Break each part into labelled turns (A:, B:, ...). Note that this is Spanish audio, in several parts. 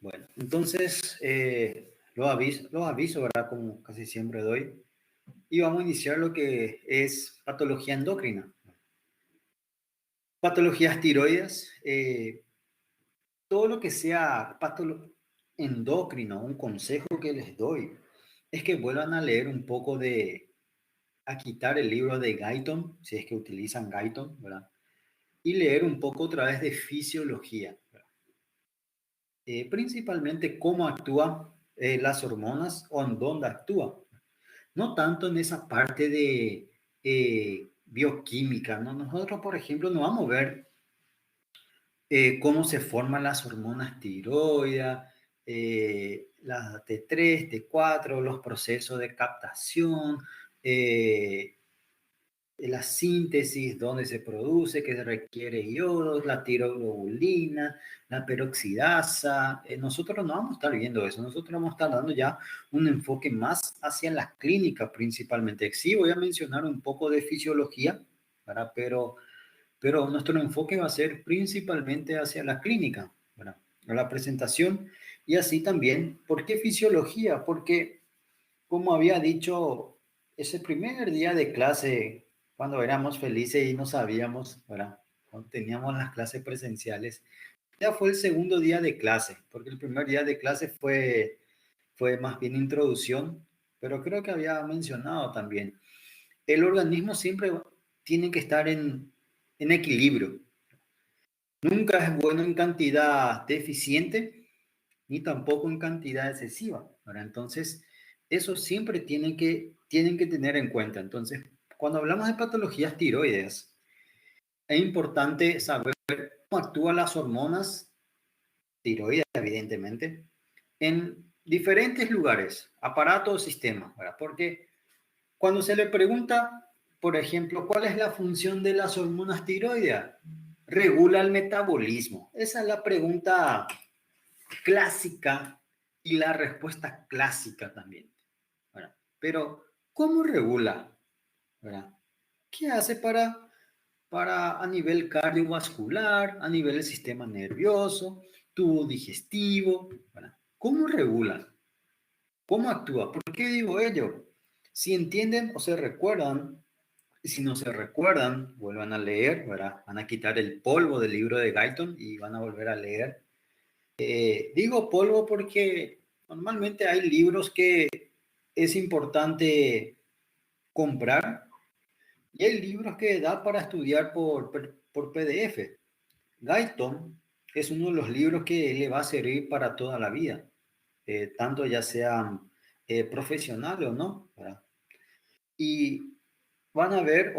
A: Bueno, entonces los aviso, ¿verdad? Como casi siempre doy. Y vamos a iniciar lo que es patología endocrina. Patologías tiroides, todo lo que sea endocrino, un consejo que les doy es que vuelvan a leer un poco a quitar el libro de Guyton, si es que utilizan Guyton, ¿verdad? Y leer un poco otra vez de fisiología, ¿verdad? Principalmente cómo actúan las hormonas o en dónde actúan. No tanto en esa parte de bioquímica, ¿no? Nosotros, por ejemplo, no vamos a ver cómo se forman las hormonas tiroides, las T3, T4, los procesos de captación, la síntesis, dónde se produce, que se requiere yodo, la tiroglobulina, la peroxidasa. Nosotros no vamos a estar viendo eso, nosotros vamos a estar dando ya un enfoque más hacia la clínica principalmente. Sí, voy a mencionar un poco de fisiología, ¿verdad? Pero nuestro enfoque va a ser principalmente hacia la clínica, ¿verdad? A la presentación y así también. ¿Por qué fisiología? Porque, como había dicho, ese primer día de clase, cuando éramos felices y no sabíamos, ¿verdad? Cuando teníamos las clases presenciales, ya fue el segundo día de clase, porque el primer día de clase fue más bien introducción, pero creo que había mencionado también, el organismo siempre tiene que estar en equilibrio. Nunca es bueno en cantidad deficiente, ni tampoco en cantidad excesiva, ¿verdad? Entonces, eso siempre tienen que tener en cuenta. Entonces, cuando hablamos de patologías tiroides, es importante saber cómo actúan las hormonas tiroides, evidentemente, en diferentes lugares, aparatos o sistemas, ¿verdad? Porque cuando se le pregunta, por ejemplo, ¿cuál es la función de las hormonas tiroides? Regula el metabolismo. Esa es la pregunta clásica y la respuesta clásica también, ¿verdad? Pero, ¿cómo regula? ¿Verdad? ¿Qué hace para a nivel cardiovascular, a nivel del sistema nervioso, tubo digestivo? ¿Verdad? ¿Cómo regula? ¿Cómo actúa? ¿Por qué digo ello? Si entienden o se recuerdan, y si no se recuerdan, vuelvan a leer, ¿verdad? Van a quitar el polvo del libro de Guyton y van a volver a leer. Digo polvo porque normalmente hay libros que es importante comprar y hay libros que da para estudiar por PDF. Guyton es uno de los libros que le va a servir para toda la vida, tanto ya sean profesionales o no, ¿verdad? Y van a ver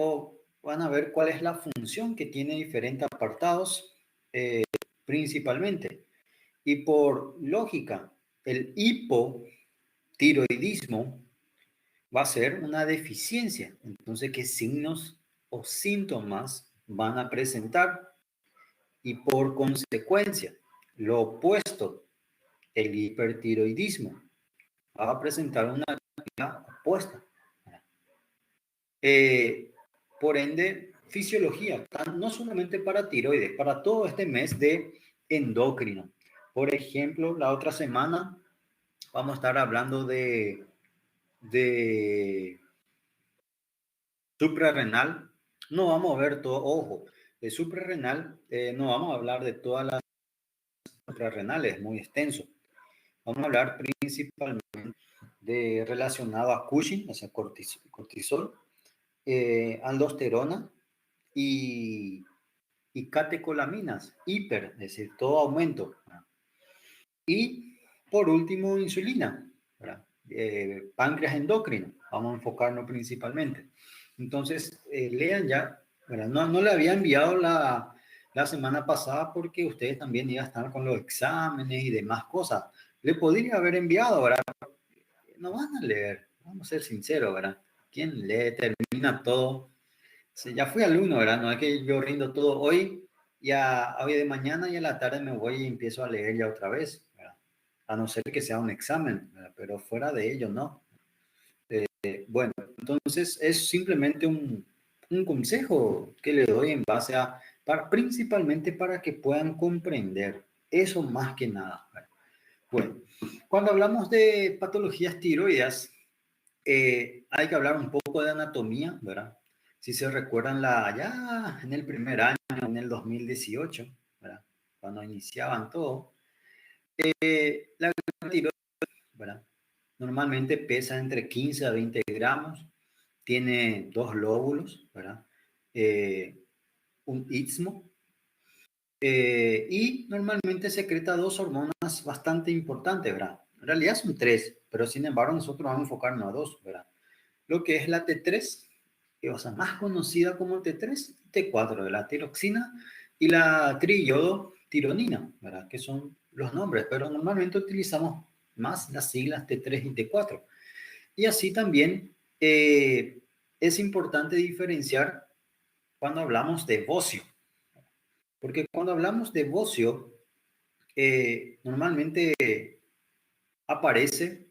A: cuál es la función que tiene diferentes apartados principalmente. Y por lógica, el hipotiroidismo va a ser una deficiencia. Entonces, ¿qué signos o síntomas van a presentar? Y por consecuencia, lo opuesto, el hipertiroidismo, va a presentar una actividad opuesta. Eh, por ende, fisiología, no solamente para tiroides, para todo este mes de endocrino. Por ejemplo, la otra semana vamos a estar hablando de suprarrenal. No vamos a ver todo, ojo, de suprarrenal, no vamos a hablar de todas las suprarrenales, es muy extenso. Vamos a hablar principalmente de relacionado a Cushing, o sea, cortisol, aldosterona y, y catecolaminas, hiper, es decir, todo aumento. Y por último, insulina, ¿verdad? Páncreas endocrino, vamos a enfocarnos principalmente. Entonces, lean ya, ¿verdad? No le había enviado la semana pasada porque ustedes también iban a estar con los exámenes y demás cosas. Le podría haber enviado, ¿verdad? No van a leer, vamos a ser sinceros, ¿verdad? ¿Quién lee, termina todo? Sí, ya fui alumno, ¿verdad? No es que yo rindo todo hoy, ya hoy de mañana y a la tarde me voy y empiezo a leer ya otra vez, ¿verdad? A no ser que sea un examen, ¿verdad? Pero fuera de ello, no. Bueno, entonces es simplemente un consejo que le doy en base principalmente para que puedan comprender eso más que nada, ¿verdad? Bueno, cuando hablamos de patologías tiroideas, hay que hablar un poco de anatomía, ¿verdad? Si se recuerdan ya en el primer año, en el 2018, ¿verdad? Cuando iniciaban todo, la tiroides, ¿verdad? Normalmente pesa entre 15 a 20 gramos, tiene dos lóbulos, ¿verdad? Un istmo, y normalmente secreta dos hormonas bastante importantes, ¿verdad? En realidad son tres, pero sin embargo nosotros vamos a enfocarnos a dos, ¿verdad? Lo que es la T3, que o sea, más conocida como T3, T4, de la tiroxina, y la triiodotironina, ¿verdad? Que son los nombres, pero normalmente utilizamos más las siglas T3 y T4. Y así también es importante diferenciar cuando hablamos de bocio, porque cuando hablamos de bocio, normalmente aparece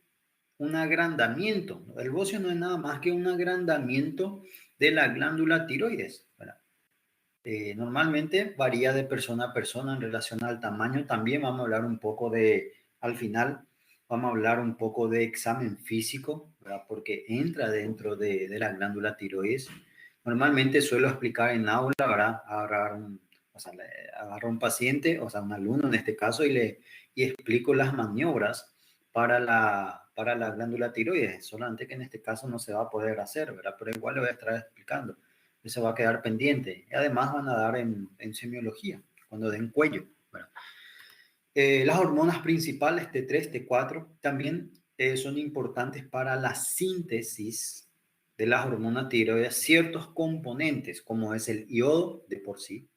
A: un agrandamiento. El bocio no es nada más que un agrandamiento de la glándula tiroides, ¿verdad? Normalmente varía de persona a persona en relación al tamaño. También vamos a hablar un poco al final, vamos a hablar un poco de examen físico, ¿verdad? Porque entra dentro de la glándula tiroides. Normalmente suelo explicar en aula, ¿verdad? Agarro un paciente, o sea, un alumno en este caso, y explico las maniobras para la glándula tiroides. Solamente que en este caso no se va a poder hacer, ¿verdad? Pero igual le voy a estar explicando. Eso va a quedar pendiente. Y además van a dar en semiología, cuando den cuello. Bueno, las hormonas principales, T3, T4, también son importantes para la síntesis de las hormonas tiroides, ciertos componentes, como es el iodo de por sí,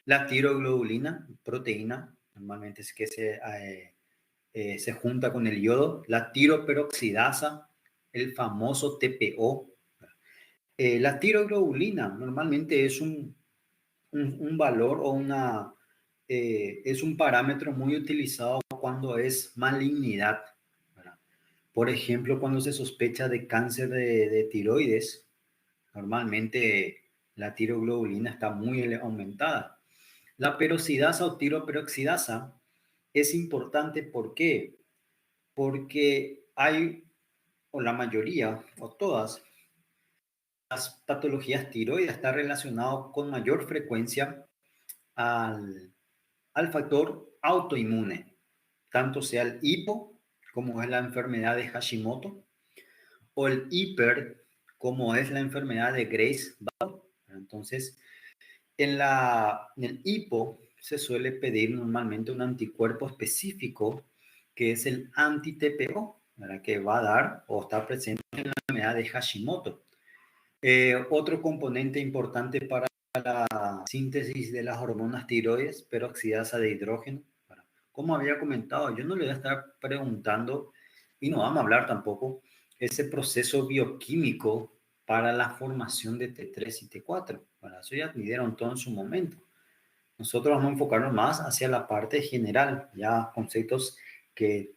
A: la tiroglobulina, proteína, normalmente es que se junta con el yodo, la tiroperoxidasa, el famoso TPO. La tiroglobulina normalmente es un valor o es un parámetro muy utilizado cuando es malignidad, ¿verdad? Por ejemplo, cuando se sospecha de cáncer de tiroides, normalmente la tiroglobulina está muy aumentada. La peroxidasa o tiroperoxidasa es importante, ¿por qué? Porque hay, o la mayoría, o todas, las patologías tiroides están relacionadas con mayor frecuencia al factor autoinmune, tanto sea el hipo, como es la enfermedad de Hashimoto, o el hiper, como es la enfermedad de Graves-Ball. Entonces, en el hipo se suele pedir normalmente un anticuerpo específico que es el anti-TPO, que va a dar o está presente en la enfermedad de Hashimoto. Otro componente importante para la síntesis de las hormonas tiroides, peroxidasa de hidrógeno. Como había comentado, yo no le voy a estar preguntando, y no vamos a hablar tampoco, ese proceso bioquímico para la formación de T3 y T4. Para eso ya midieron todo en su momento. Nosotros vamos a enfocarnos más hacia la parte general, ya conceptos que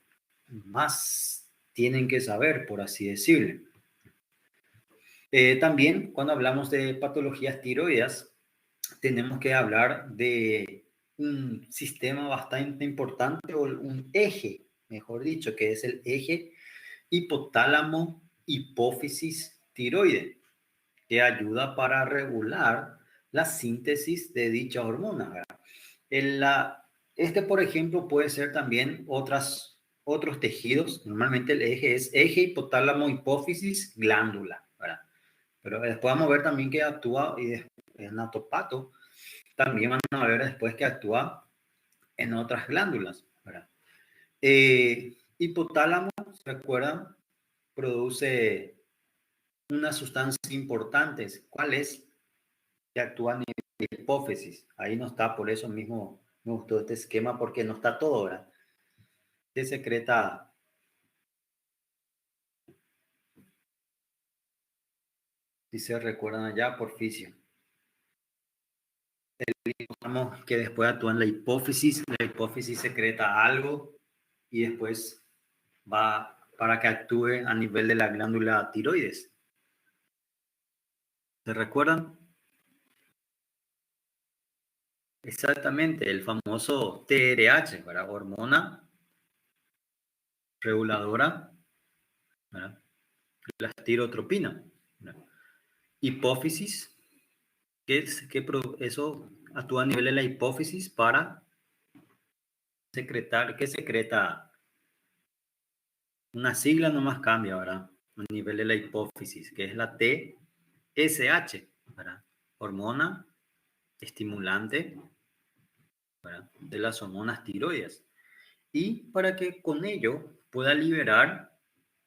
A: más tienen que saber, por así decirlo. También cuando hablamos de patologías tiroides, tenemos que hablar de un sistema bastante importante o un eje, mejor dicho, que es el eje hipotálamo hipófisis tiroide, que ayuda para regular la síntesis de dicha hormona, ¿verdad? Por ejemplo, puede ser también otros tejidos. Normalmente el eje es eje hipotálamo hipófisis glándula, ¿verdad? Pero después vamos a ver también que actúa y en atopato también van a ver después que actúa en otras glándulas, ¿verdad? Hipotálamo, ¿se recuerdan? Produce unas sustancias importantes. ¿Cuál es? Que actúa en la hipófisis. Ahí no está, por eso mismo me gustó este esquema, porque no está todo, ¿verdad? Se secreta, si se recuerdan allá, por fisio. Que después actúa en la hipófisis secreta algo y después va para que actúe a nivel de la glándula tiroides. ¿Se recuerdan? Exactamente, el famoso TRH, ¿verdad? Hormona reguladora, ¿verdad? La tirotropina, ¿verdad? Hipófisis, eso actúa a nivel de la hipófisis para secretar, ¿qué secreta? Una sigla nomás cambia, ¿verdad? A nivel de la hipófisis, que es la TSH, ¿verdad? Hormona estimulante, ¿verdad? De las hormonas tiroides. Y para que con ello pueda liberar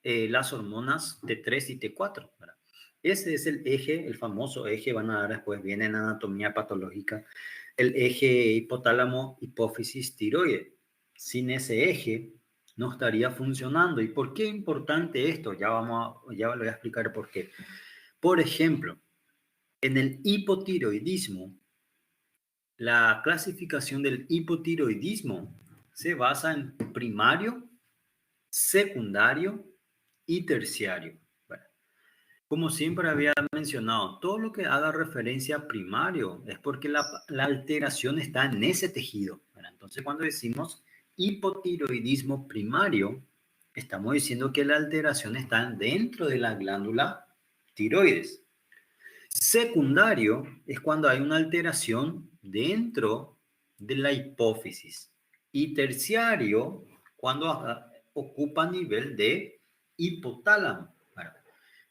A: las hormonas T3 y T4, ¿verdad? Ese es el eje, el famoso eje, van a dar después, viene en anatomía patológica, el eje hipotálamo, hipófisis, tiroide. Sin ese eje no estaría funcionando. ¿Y por qué es importante esto? Ya lo voy a explicar por qué. Por ejemplo, en el hipotiroidismo, la clasificación del hipotiroidismo se basa en primario, secundario y terciario. Bueno, como siempre había mencionado, todo lo que haga referencia a primario es porque la alteración está en ese tejido. Bueno, entonces, cuando decimos hipotiroidismo primario, estamos diciendo que la alteración está dentro de la glándula tiroides. Secundario es cuando hay una alteración dentro de la hipófisis. Y terciario, cuando ocupa nivel de hipotálamo. Bueno,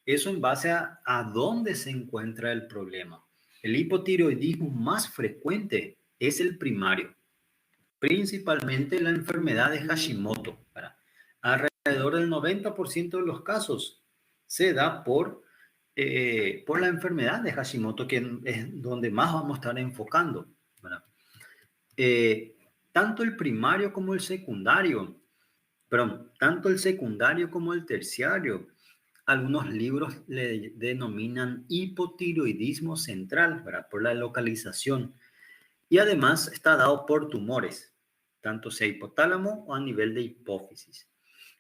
A: eso en base a dónde se encuentra el problema. El hipotiroidismo más frecuente es el primario, principalmente la enfermedad de Hashimoto. Alrededor del 90% de los casos se da por la enfermedad de Hashimoto, que es donde más vamos a estar enfocando. Eh, tanto el primario como el secundario, perdón, tanto el secundario como el terciario, algunos libros le denominan hipotiroidismo central, ¿verdad? Por la localización. Y además está dado por tumores, tanto sea hipotálamo o a nivel de hipófisis.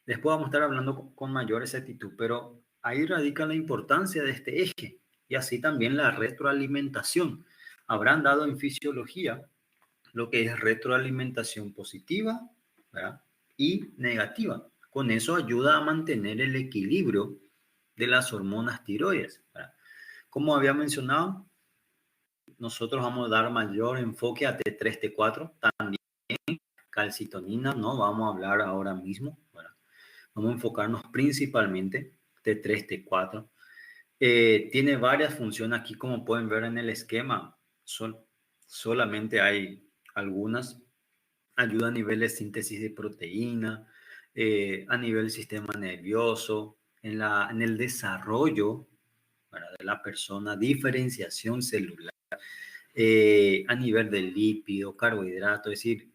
A: Después vamos a estar hablando con mayor exactitud, pero ahí radica la importancia de este eje y así también la retroalimentación. Habrán dado en fisiología lo que es retroalimentación positiva, ¿verdad? Y negativa. Con eso ayuda a mantener el equilibrio de las hormonas tiroides, ¿verdad? Como había mencionado, nosotros vamos a dar mayor enfoque a T3, T4, también calcitonina, no vamos a hablar ahora mismo, ¿verdad? Vamos a enfocarnos principalmente T3, T4. Tiene varias funciones aquí, como pueden ver en el esquema. Solamente hay algunas. Ayuda a nivel de síntesis de proteína, a nivel del sistema nervioso, en el desarrollo, ¿verdad?, de la persona, diferenciación celular, a nivel de lípido, carbohidrato, es decir,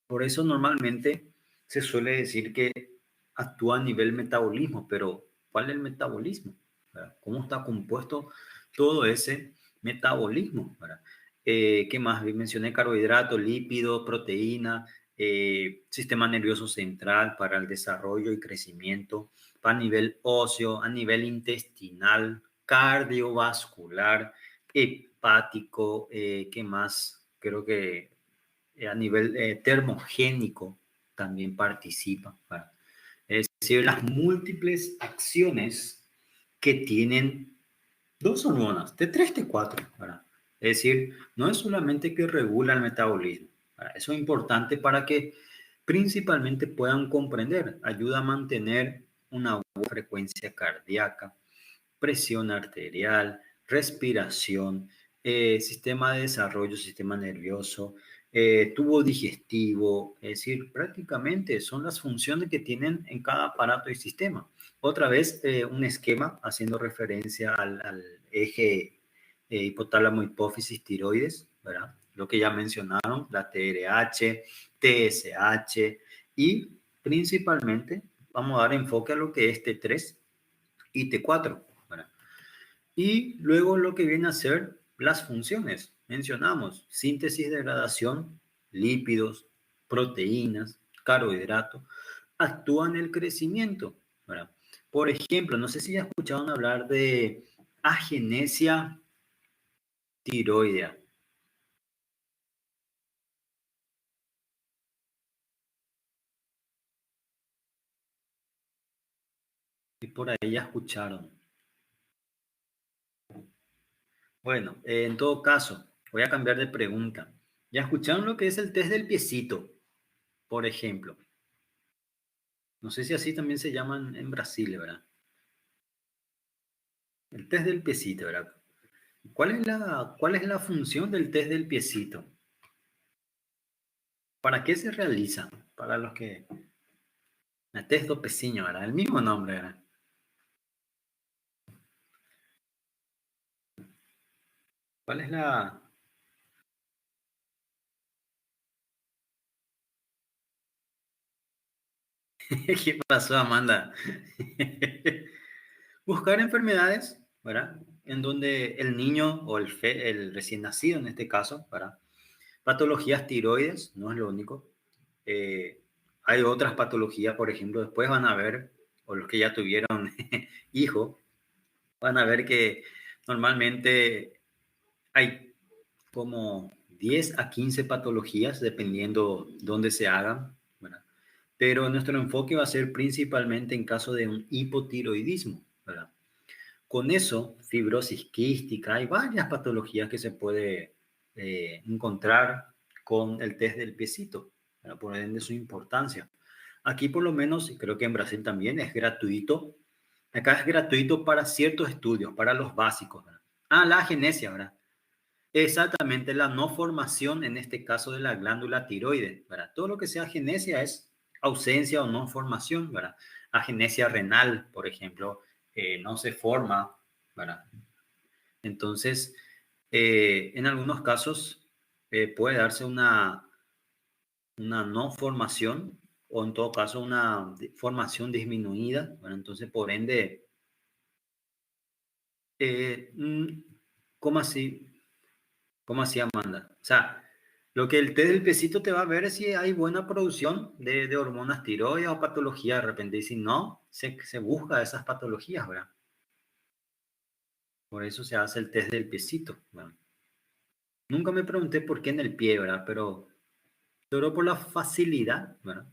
A: por eso normalmente se suele decir que actúa a nivel metabolismo, pero ¿cuál es el metabolismo? ¿Verdad? ¿Cómo está compuesto todo ese metabolismo? ¿Verdad? ¿Qué más? Mencioné carbohidratos, lípidos, proteína, sistema nervioso central para el desarrollo y crecimiento, a nivel óseo, a nivel intestinal, cardiovascular, hepático, ¿qué más? Creo que a nivel termogénico también participa. ¿Verdad? Es decir, las múltiples acciones que tienen dos hormonas, T3, T4, ¿verdad? Es decir, no es solamente que regula el metabolismo, ¿verdad? Eso es importante para que principalmente puedan comprender, ayuda a mantener una buena frecuencia cardíaca, presión arterial, respiración, sistema de desarrollo, sistema nervioso, tubo digestivo, es decir, prácticamente son las funciones que tienen en cada aparato y sistema. Otra vez, un esquema haciendo referencia al eje hipotálamo, hipófisis, tiroides, ¿verdad? Lo que ya mencionaron, la TRH, TSH y principalmente vamos a dar enfoque a lo que es T3 y T4. Y luego lo que viene a ser las funciones. Mencionamos síntesis, degradación, lípidos, proteínas, carbohidratos, actúan en el crecimiento, ¿verdad? Por ejemplo, no sé si ya escucharon hablar de agenesia tiroidea. Y por ahí ya escucharon. Bueno, en todo caso, voy a cambiar de pregunta. ¿Ya escucharon lo que es el test del piecito, por ejemplo? No sé si así también se llaman en Brasil, ¿verdad? El test del piecito, ¿verdad? ¿Cuál es la función del test del piecito? ¿Para qué se realiza? Para los que... El test do peciño, ¿verdad? El mismo nombre, ¿verdad? ¿Cuál es la... ¿Qué pasó, Amanda? Buscar enfermedades, ¿verdad? En donde el niño o el recién nacido, en este caso, ¿verdad? Patologías tiroides, no es lo único. Hay otras patologías, por ejemplo, después van a ver, o los que ya tuvieron hijo, van a ver que normalmente hay como 10 a 15 patologías, dependiendo dónde se hagan, ¿verdad? Pero nuestro enfoque va a ser principalmente en caso de un hipotiroidismo, ¿verdad? Con eso, fibrosis quística, hay varias patologías que se puede encontrar con el test del piecito, ¿verdad? Por ende su importancia. Aquí por lo menos, y creo que en Brasil también es gratuito. Acá es gratuito para ciertos estudios, para los básicos, ¿verdad? Ah, la agenesia, ¿verdad? Exactamente, la no formación en este caso de la glándula tiroides, ¿verdad? Todo lo que sea agenesia es ausencia o no formación, ¿verdad? Agenesia renal, por ejemplo, no se forma, ¿verdad? Entonces, en algunos casos puede darse una no formación o en todo caso una formación disminuida, ¿verdad? Entonces, por ende, eh, mm, ¿cómo así? ¿Cómo así, Amanda? O sea, lo que el té del pesito te va a ver es si hay buena producción de hormonas tiroides o patología de repente. Y si no, se busca esas patologías, ¿verdad? Por eso se hace el test del piecito, ¿verdad? Nunca me pregunté por qué en el pie, ¿verdad? Pero por la facilidad, ¿verdad?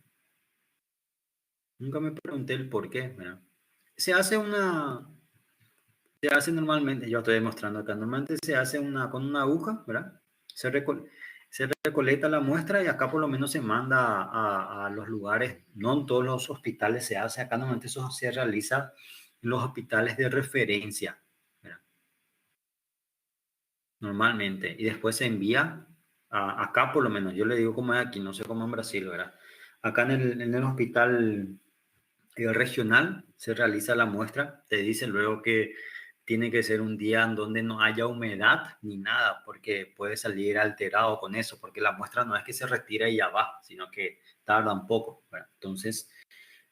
A: Nunca me pregunté el por qué, ¿verdad? Se hace una, se hace normalmente, yo estoy demostrando acá, normalmente se hace con una aguja, ¿verdad? Se, reco- Se recolecta la muestra y acá por lo menos se manda a los lugares, no en todos los hospitales se hace, acá normalmente eso se realiza en los hospitales de referencia, ¿verdad? Normalmente, y después se envía acá por lo menos, yo le digo como es aquí, no sé cómo en Brasil, ¿verdad? Acá en el hospital regional se realiza la muestra, te dice luego que tiene que ser un día en donde no haya humedad ni nada, porque puede salir alterado con eso, porque la muestra no es que se retira y ya va, sino que tarda un poco, ¿verdad? Entonces,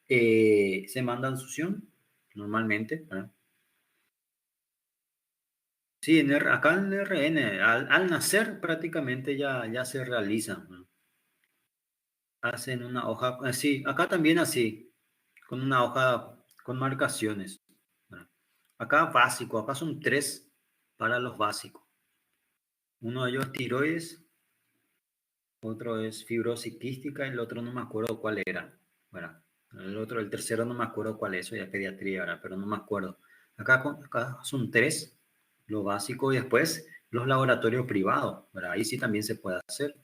A: se manda en succión normalmente, ¿verdad? Sí, acá en el RN, al nacer prácticamente ya se realiza, ¿no? Hacen una hoja, sí, acá también así, con una hoja con marcaciones, ¿verdad? Acá básico, acá son tres para los básicos. Uno de ellos es tiroides, otro es fibrosis quística y el otro no me acuerdo cuál era, ¿verdad? El tercero no me acuerdo cuál es, eso ya es pediatría, ¿verdad? Pero no me acuerdo. Acá son tres, lo básico, y después los laboratorios privados, ¿verdad? Ahí sí también se puede hacer.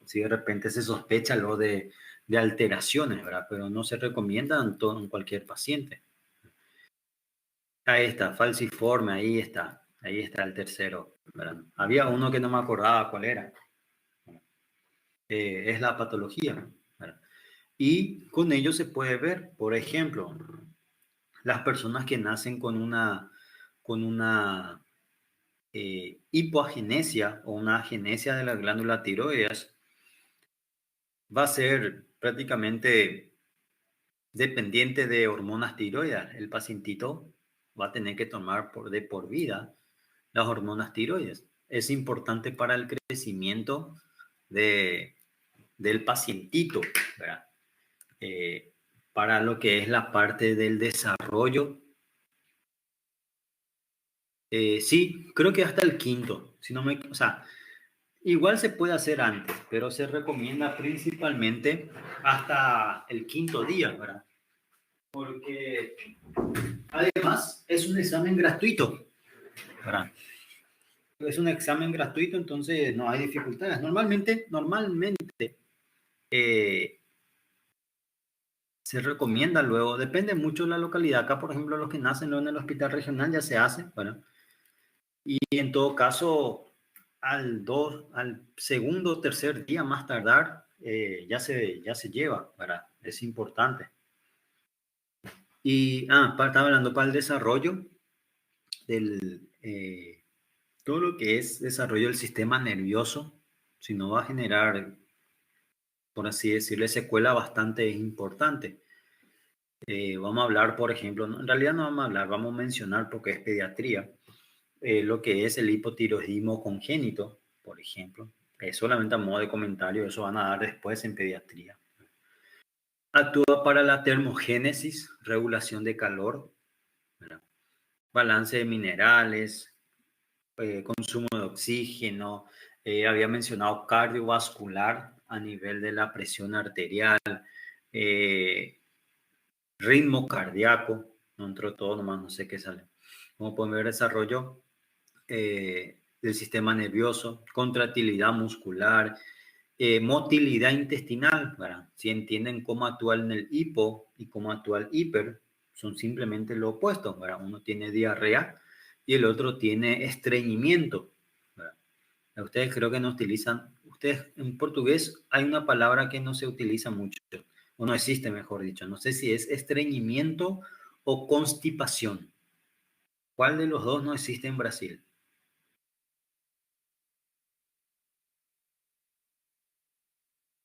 A: Si de repente se sospecha lo de alteraciones, ¿verdad? Pero no se recomienda en cualquier paciente. Ahí está, falciforme, ahí está el tercero, ¿verdad? Había uno que no me acordaba cuál era. Es la patología, ¿verdad? Y con ello se puede ver, por ejemplo, las personas que nacen con una hipoagenesia o una agenesia de la glándula tiroides, va a ser prácticamente dependiente de hormonas tiroides. El pacientito va a tener que tomar de por vida las hormonas tiroides. Es importante para el crecimiento de, del pacientito, ¿verdad? Eh, para lo que es la parte del desarrollo. Sí, creo que hasta el quinto, si no o sea, igual se puede hacer antes, pero se recomienda principalmente hasta el quinto día, ¿verdad? porque además es un examen gratuito, ¿verdad? Es un examen gratuito, entonces no hay dificultades. Normalmente eh, se recomienda luego, depende mucho de la localidad. Acá, por ejemplo, los que nacen en el hospital regional ya se hace, bueno, y en todo caso, al segundo o tercer día más tardar, ya se lleva, ¿verdad? Es importante. Y, estaba hablando para el desarrollo del, todo lo que es desarrollo del sistema nervioso, si no va a generar, por así decirlo, secuela bastante importante. Vamos a hablar, por ejemplo, en realidad no vamos a hablar, vamos a mencionar porque es pediatría, lo que es el hipotiroidismo congénito, por ejemplo. Solamente a modo de comentario, eso van a dar después en pediatría. Actúa para la termogénesis, regulación de calor, ¿verdad? Balance de minerales, consumo de oxígeno, había mencionado cardiovascular a nivel de la presión arterial, eh, ritmo cardíaco, no entró todo nomás, no sé qué sale. Como pueden ver, desarrollo del sistema nervioso, contractilidad muscular, motilidad intestinal, ¿verdad? Si entienden cómo actúa en el hipo y cómo actúa el hiper, son simplemente lo opuesto, ¿verdad? Uno tiene diarrea y el otro tiene estreñimiento, ¿verdad? Ustedes creo que no utilizan, ustedes en portugués hay una palabra que no se utiliza mucho, o no existe, mejor dicho. No sé si es estreñimiento o constipación. ¿Cuál de los dos no existe en Brasil?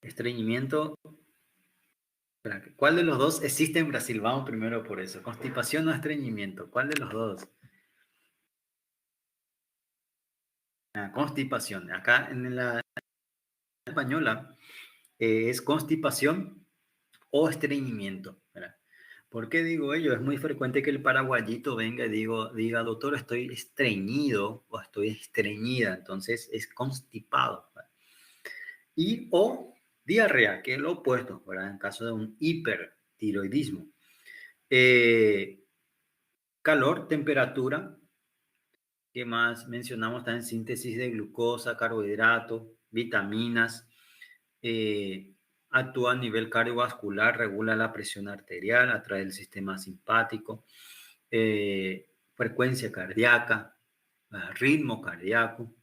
A: Estreñimiento. Espera, ¿cuál de los dos existe en Brasil? Vamos primero por eso. Constipación o estreñimiento. ¿Cuál de los dos? Constipación. Acá en la española es constipación o estreñimiento, ¿verdad? ¿Por qué digo ello? Es muy frecuente que el paraguayito venga y diga, doctor, estoy estreñido o estoy estreñida, entonces es constipado, ¿verdad? Y o diarrea, que es lo opuesto, ¿verdad? En caso de un hipertiroidismo. Eh, Calor, temperatura, ¿qué más? Mencionamos también síntesis de glucosa, carbohidratos, vitaminas, eh, actúa a nivel cardiovascular, regula la presión arterial, atrae el sistema simpático, frecuencia cardíaca, ritmo cardíaco,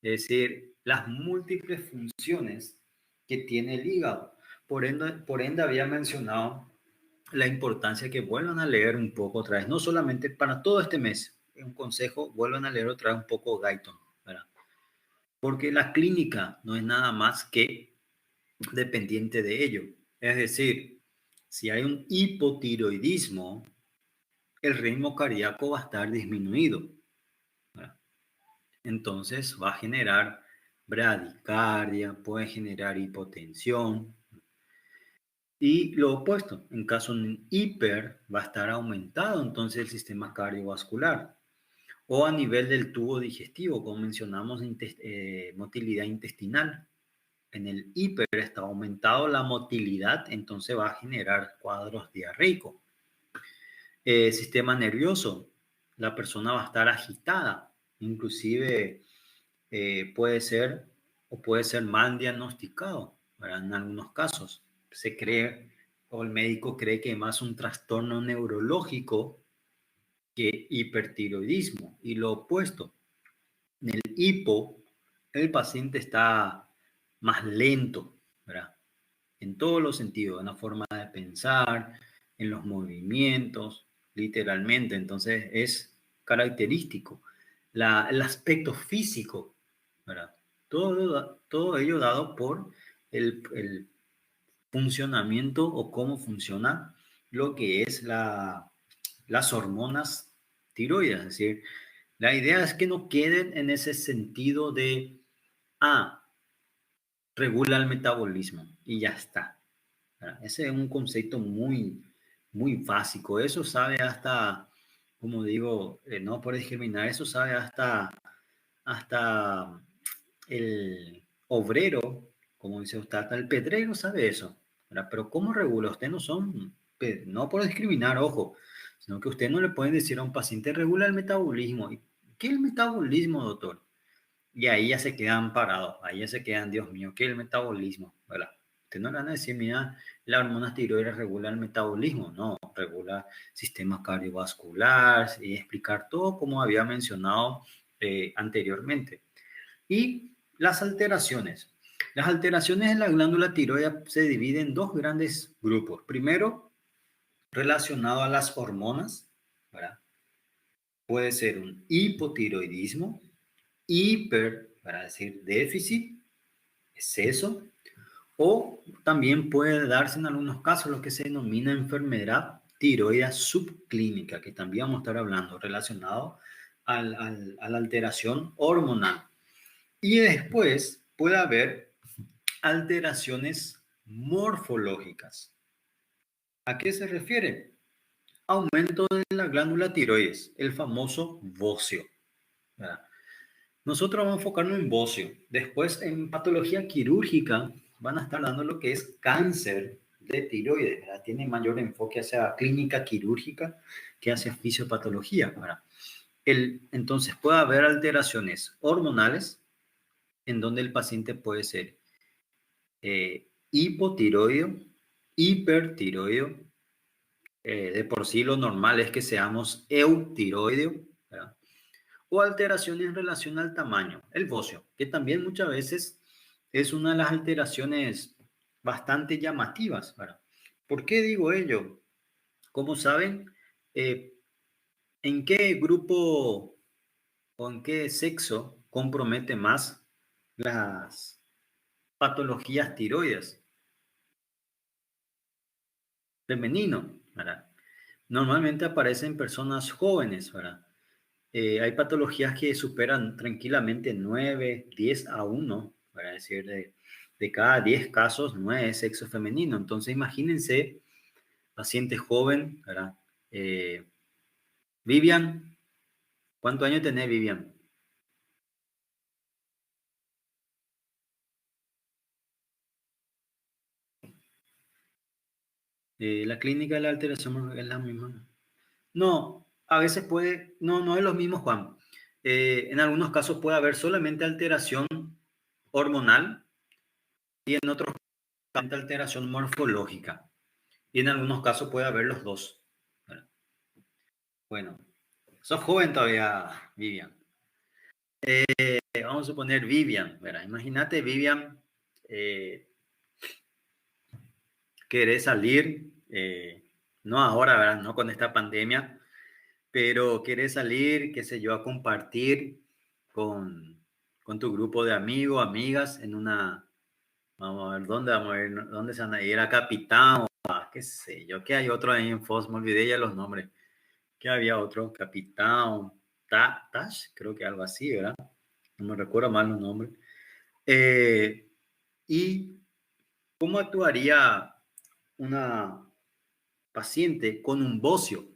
A: es decir, las múltiples funciones que tiene el hígado. Por ende había mencionado la importancia que vuelvan a leer un poco otra vez, no solamente para todo este mes, un consejo, vuelvan a leer otra vez un poco Guyton, ¿verdad? Porque la clínica no es nada más que dependiente de ello. Es decir, si hay un hipotiroidismo, el ritmo cardíaco va a estar disminuido, ¿verdad? Entonces va a generar bradicardia, puede generar hipotensión. Y lo opuesto, en caso de un hiper, va a estar aumentado entonces el sistema cardiovascular. O a nivel del tubo digestivo, como mencionamos, motilidad intestinal. En el hiper está aumentado la motilidad, entonces va a generar cuadros diarreicos. Sistema nervioso, la persona va a estar agitada, inclusive puede ser o puede ser mal diagnosticado, ¿verdad? En algunos casos. Se cree o el médico cree que es más un trastorno neurológico que hipertiroidismo y lo opuesto. En el hipo, el paciente está más lento, ¿verdad? En todos los sentidos, en la forma de pensar, en los movimientos, literalmente. Entonces es característico. El aspecto físico, ¿verdad? Todo ello dado por el funcionamiento o cómo funciona lo que es las hormonas tiroides. Es decir, la idea es que no queden en ese sentido de, regula el metabolismo y ya está. Ese es un concepto muy básico. Eso sabe hasta, como digo, no por discriminar, eso sabe hasta el obrero, como dice usted, hasta el pedrero sabe eso, ¿verdad? Pero ¿cómo regula? Ustedes no son no por discriminar, ojo, sino que usted no le puede decir a un paciente regula el metabolismo. ¿Y qué es el metabolismo, doctor? Y ahí ya se quedan parados, ahí ya se quedan, Dios mío, ¿qué es el metabolismo? ¿Verdad? Usted no le van a decir, mira, la hormona tiroides regula el metabolismo, no, regula sistema cardiovascular y explicar todo como había mencionado anteriormente. Y las alteraciones. Las alteraciones en la glándula tiroidea se dividen en dos grandes grupos. Primero, relacionado a las hormonas, ¿verdad? Puede ser un hipotiroidismo, para decir déficit, exceso, o también puede darse en algunos casos lo que se denomina enfermedad tiroidea subclínica, que también vamos a estar hablando, relacionado a la alteración hormonal. Y después puede haber alteraciones morfológicas. ¿A qué se refiere? Aumento de la glándula tiroides, el famoso bocio, ¿verdad? Nosotros vamos a enfocarnos en bocio. Después, en patología quirúrgica, van a estar dando lo que es cáncer de tiroides, ¿verdad? Tiene mayor enfoque hacia clínica quirúrgica que hacia fisiopatología, ¿verdad? Entonces, puede haber alteraciones hormonales en donde el paciente puede ser hipotiroideo, hipertiroideo. De por sí lo normal es que seamos eutiroideo, ¿verdad? O alteraciones en relación al tamaño, el bocio, que también muchas veces es una de las alteraciones bastante llamativas, ¿verdad? ¿Por qué digo ello? Como saben, eh, ¿en qué grupo o en qué sexo compromete más las patologías tiroides? Femenino, ¿verdad? Normalmente aparecen personas jóvenes, ¿verdad? Hay patologías que superan tranquilamente 9, 10 a 1, para decir, de cada 10 casos, 9 es sexo femenino. Entonces, imagínense, paciente joven, ¿verdad? Eh, Vivian, ¿cuántos años tenés, Vivian? La clínica de la alteración es la misma. No, a veces puede, no, no es lo mismo, Juan. En algunos casos puede haber solamente alteración hormonal y en otros casos alteración morfológica. Y en algunos casos puede haber los dos. Bueno, sos joven todavía, Vivian. Vamos a suponer Vivian, ¿verdad? Imagínate, Vivian, eh, querés salir, no ahora, ¿verdad? No con esta pandemia, pero querés salir, qué sé yo, a compartir con tu grupo de amigos, amigas, en una, vamos a ver, ¿dónde vamos a ir? ¿Dónde se van a ir? A Capitán, o a qué sé yo, que hay otro ahí en Foz, me olvidé ya los nombres. Que había otro, Capitán Tash, creo que algo así, ¿verdad? No me recuerdo mal los nombres. ¿Y cómo actuaría una paciente con un bocio?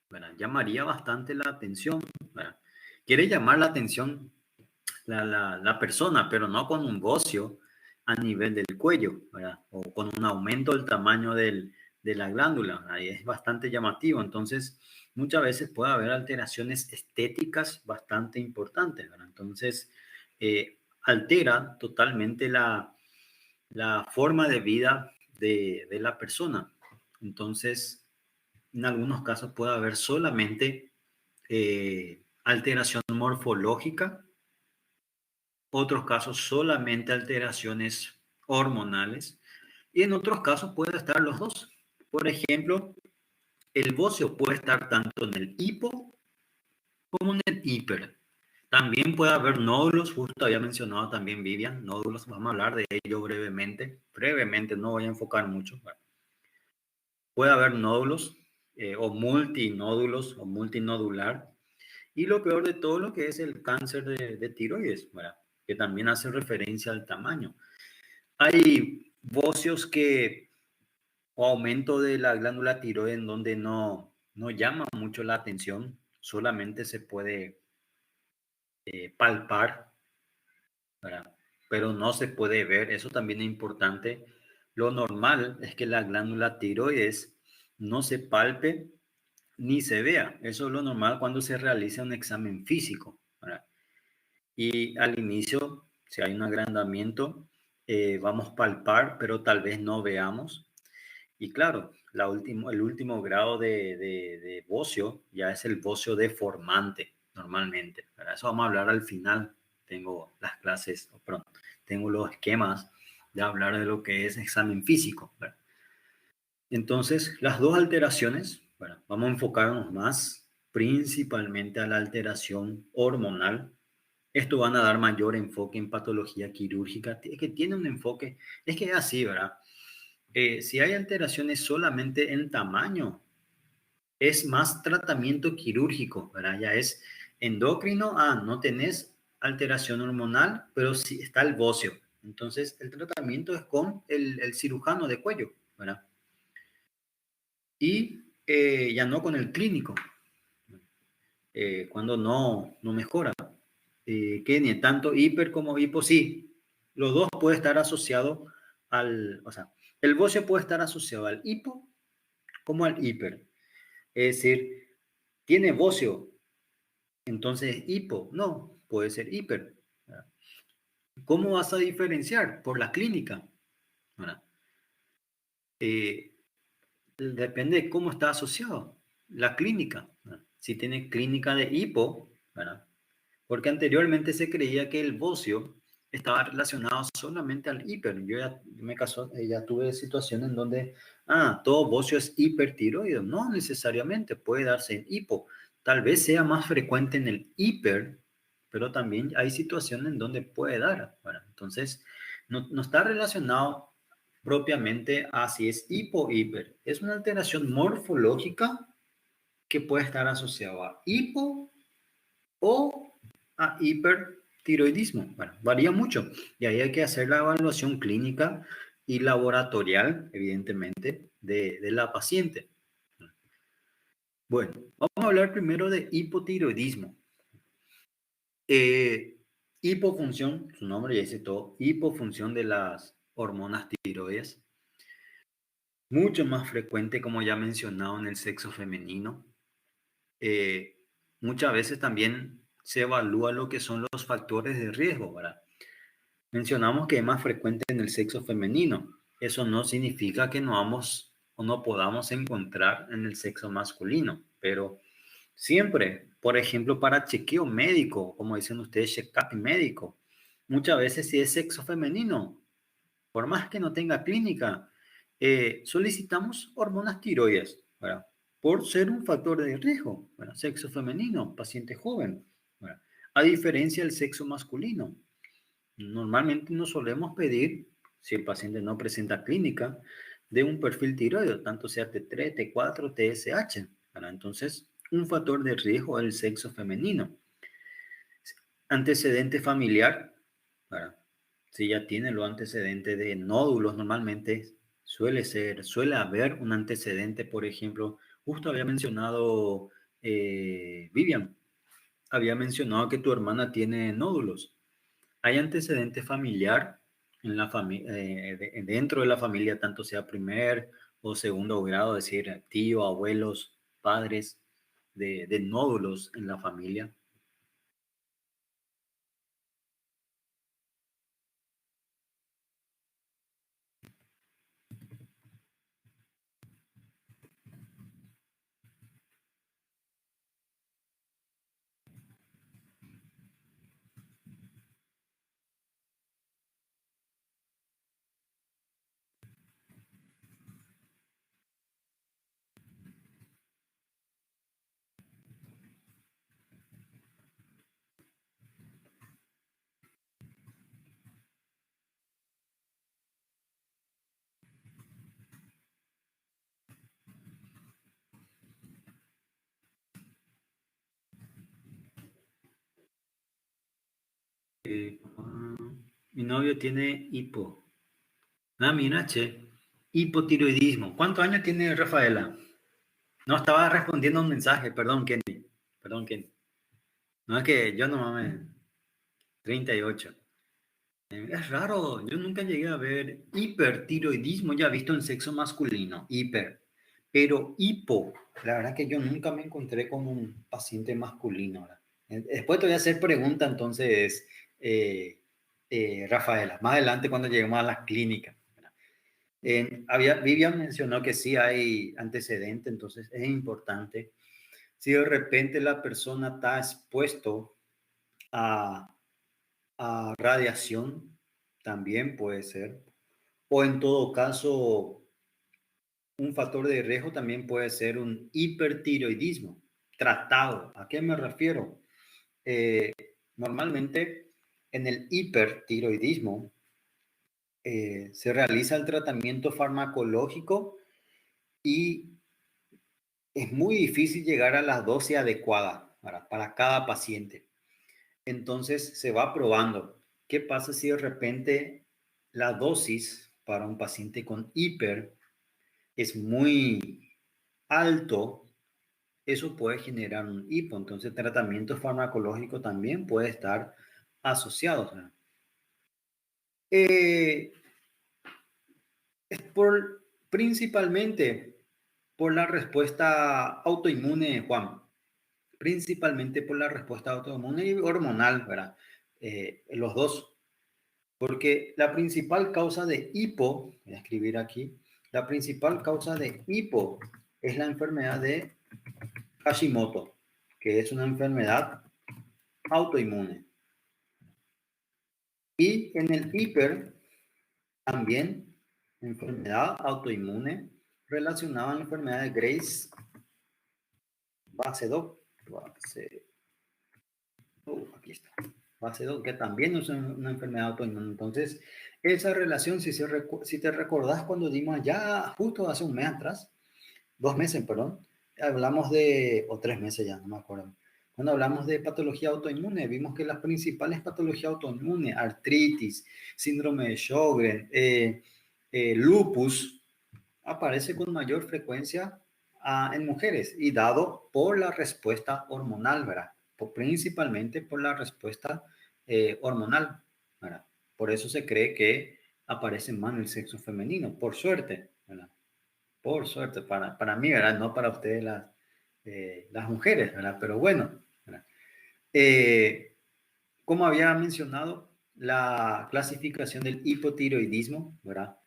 A: ¿Verdad? Llamaría bastante la atención, ¿verdad? Quiere llamar la atención la persona, pero no con un bocio a nivel del cuello, ¿verdad? O con un aumento del tamaño de la glándula. Ahí es bastante llamativo. Entonces, muchas veces puede haber alteraciones estéticas bastante importantes, ¿verdad? Entonces, altera totalmente la forma de vida de la persona. Entonces, en algunos casos puede haber solamente alteración morfológica, otros casos solamente alteraciones hormonales y en otros casos puede estar los dos. Por ejemplo, el bocio puede estar tanto en el hipo como en el hiper. También puede haber nódulos, justo había mencionado también Vivian, nódulos, vamos a hablar de ello brevemente, no voy a enfocar mucho. Puede haber nódulos o multinódulos o multinodular. Y lo peor de todo lo que es el cáncer de tiroides, ¿verdad? Que también hace referencia al tamaño. Hay bocios o aumento de la glándula tiroides en donde no llama mucho la atención, solamente se puede palpar, ¿verdad? Pero no se puede ver, eso también es importante. Lo normal es que la glándula tiroides no se palpe ni se vea. Eso es lo normal cuando se realiza un examen físico, ¿verdad? Y al inicio, si hay un agrandamiento, vamos a palpar, pero tal vez no veamos. Y claro, el último grado de bocio ya es el bocio deformante, normalmente. Para eso vamos a hablar al final. Tengo las clases, perdón, tengo los esquemas de hablar de lo que es examen físico, ¿verdad? Entonces, las dos alteraciones, bueno, vamos a enfocarnos más principalmente a la alteración hormonal. Esto van a dar mayor enfoque en patología quirúrgica. Es que tiene un enfoque, es que es así, ¿verdad? Si hay alteraciones solamente en tamaño, es más tratamiento quirúrgico, ¿verdad? Ya es endocrino, no tenés alteración hormonal, pero sí está el bocio. Entonces, el tratamiento es con el cirujano de cuello, ¿verdad? Y ya no con el clínico, cuando no mejora. Que ni tanto hiper como hipo, sí, los dos puede estar asociado o sea, el bocio puede estar asociado al hipo como al hiper. Es decir, tiene bocio, entonces hipo, no, puede ser hiper. ¿Cómo vas a diferenciar? Por la clínica. Eh, Depende de cómo está asociado la clínica. Si tiene clínica de hipo, ¿verdad? Porque anteriormente se creía que el bocio estaba relacionado solamente al hiper. Yo ya me casó, ya tuve situaciones en donde, todo bocio es hipertiroideo. No necesariamente, puede darse en hipo. Tal vez sea más frecuente en el hiper, pero también hay situaciones en donde puede dar. ¿Verdad? Entonces, no está relacionado propiamente a si es hipo o hiper. Es una alteración morfológica que puede estar asociada a hipo o a hipertiroidismo. Bueno, varía mucho y ahí hay que hacer la evaluación clínica y laboratorial, evidentemente, de la paciente. Bueno, vamos a hablar primero de hipotiroidismo. Hipofunción, su nombre ya dice todo, hipofunción de las hormonas tiroides, mucho más frecuente, como ya mencionado, en el sexo femenino. Eh, Muchas veces también se evalúa lo que son los factores de riesgo, ¿verdad? Mencionamos que es más frecuente en el sexo femenino. Eso no significa que no vamos o no podamos encontrar en el sexo masculino, pero siempre, por ejemplo, para chequeo médico, como dicen ustedes, check-up médico, muchas veces si es sexo femenino, por más que no tenga clínica, solicitamos hormonas tiroides, ¿verdad? Por ser un factor de riesgo, ¿verdad? Sexo femenino, paciente joven, ¿verdad? A diferencia del sexo masculino. Normalmente no solemos pedir, si el paciente no presenta clínica, de un perfil tiroideo, tanto sea T3, T4, TSH. ¿Verdad? Entonces, un factor de riesgo es el sexo femenino. Antecedente familiar, ¿verdad? Si ya tiene los antecedentes de nódulos, normalmente suele haber un antecedente, por ejemplo, justo había mencionado Vivian, había mencionado que tu hermana tiene nódulos. ¿Hay antecedente familiar en la dentro de la familia, tanto sea primer o segundo grado, es decir, tío, abuelos, padres de nódulos en la familia? Mi novio tiene hipo. Mira, che, hipotiroidismo. ¿Cuántos años tiene Rafaela? No, estaba respondiendo a un mensaje, perdón, Kenny. Perdón, Kenny. No es que yo no mames, 38. Es raro, yo nunca llegué a ver hipertiroidismo ya visto en sexo masculino, hiper. Pero hipo, la verdad que yo nunca me encontré con un paciente masculino, ¿verdad? Después te voy a hacer pregunta entonces, Rafaela, más adelante cuando lleguemos a las clínicas. ¿Verdad? Vivian mencionó que sí hay antecedente, entonces es importante. Si de repente la persona está expuesto a, a radiación, también puede ser. O en todo caso, un factor de riesgo también puede ser un hipertiroidismo tratado. ¿A qué me refiero? Eh, Normalmente en el hipertiroidismo se realiza el tratamiento farmacológico y es muy difícil llegar a la dosis adecuada para cada paciente. Entonces se va probando. ¿Qué pasa si de repente la dosis para un paciente con hiper es muy alto? Eso puede generar un hipo. Entonces, tratamiento farmacológico también puede estar asociado. ¿No? Eh, es principalmente por la respuesta autoinmune, Juan. Principalmente por la respuesta autoinmune y hormonal, ¿verdad? Los dos. Porque la principal causa de hipo, voy a escribir aquí, la principal causa de hipo es la enfermedad de Hashimoto, que es una enfermedad autoinmune. Y en el hiper, también enfermedad autoinmune relacionada a la enfermedad de Grace base 2. Aquí está. Base 2, que también es una enfermedad autoinmune. Entonces, esa relación, si te recordás cuando dimos ya, justo hace un mes atrás, 2 meses, perdón, hablamos de, o 3 meses ya, no me acuerdo. Cuando hablamos de patología autoinmune, vimos que las principales patologías autoinmunes, artritis, síndrome de Sjögren, lupus, aparece con mayor frecuencia en mujeres y dado por la respuesta hormonal, ¿verdad? Principalmente por la respuesta hormonal, ¿verdad? Por eso se cree que aparece más en el sexo femenino, por suerte, ¿verdad? Por suerte, para mí, ¿verdad? No para ustedes las mujeres, ¿verdad? Pero bueno, ¿verdad? Eh, como había mencionado, la clasificación del hipotiroidismo, ¿verdad?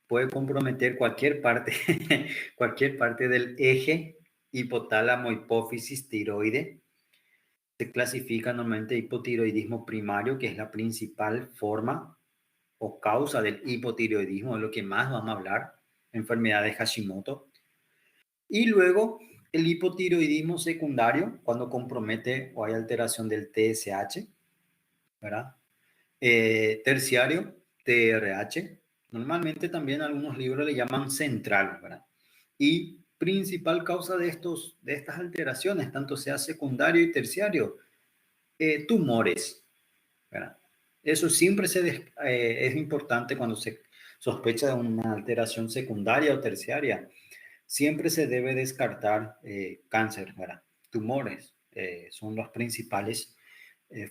A: Puede comprometer cualquier parte, cualquier parte del eje hipotálamo, hipófisis, tiroide. Se clasifica normalmente hipotiroidismo primario, que es la principal forma o causa del hipotiroidismo, es lo que más vamos a hablar, enfermedad de Hashimoto. Y luego el hipotiroidismo secundario, cuando compromete o hay alteración del TSH, ¿verdad? Terciario, TRH. Normalmente también algunos libros le llaman central, ¿verdad? Y principal causa de estas alteraciones, tanto sea secundario y terciario, tumores, ¿verdad? Eso siempre es importante cuando se sospecha de una alteración secundaria o terciaria. Siempre se debe descartar cáncer, ¿verdad? Tumores son los principales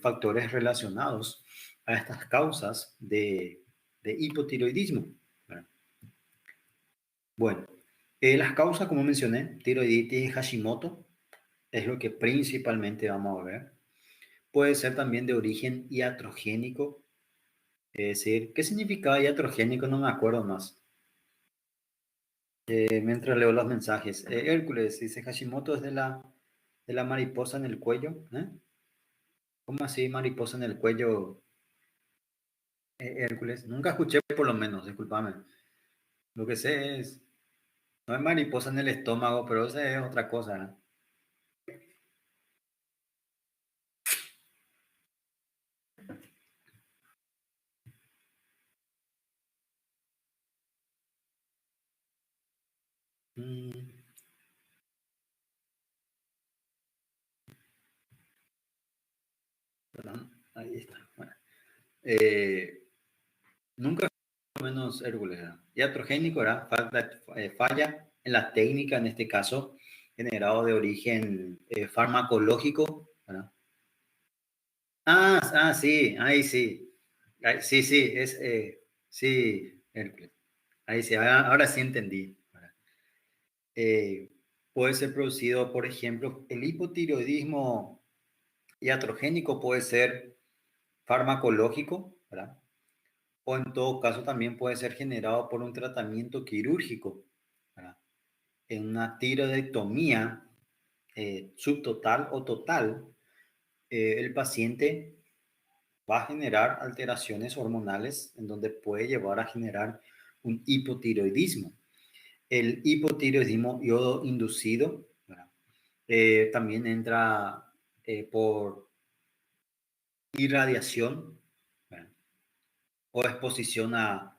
A: factores relacionados a estas causas de hipotiroidismo, ¿verdad? Bueno, las causas, como mencioné, tiroiditis y Hashimoto, es lo que principalmente vamos a ver. Puede ser también de origen iatrogénico, es decir, ¿qué significaba iatrogénico? No me acuerdo más. Mientras leo los mensajes. Hércules dice, Hashimoto es de la mariposa en el cuello. ¿Eh? ¿Cómo así mariposa en el cuello, Hércules? Nunca escuché por lo menos, discúlpame. Lo que sé es, no es mariposa en el estómago, pero esa es otra cosa, ¿no? Mm, perdón, ahí está. Bueno, eh, nunca por lo menos Hércules, ¿no? Iatrogénico, ¿verdad? Falla en la técnica, en este caso, generado de origen farmacológico, ¿verdad? Sí, ahí sí. Sí, sí, sí, Hércules. Ahí sí, ahora sí entendí. Eh, puede ser producido, por ejemplo, el hipotiroidismo iatrogénico puede ser farmacológico, ¿verdad? O en todo caso también puede ser generado por un tratamiento quirúrgico, ¿verdad? En una tiroidectomía subtotal o total, el paciente va a generar alteraciones hormonales en donde puede llevar a generar un hipotiroidismo. El hipotiroidismo iodo inducido, ¿verdad? También entra por irradiación, ¿verdad? O exposición a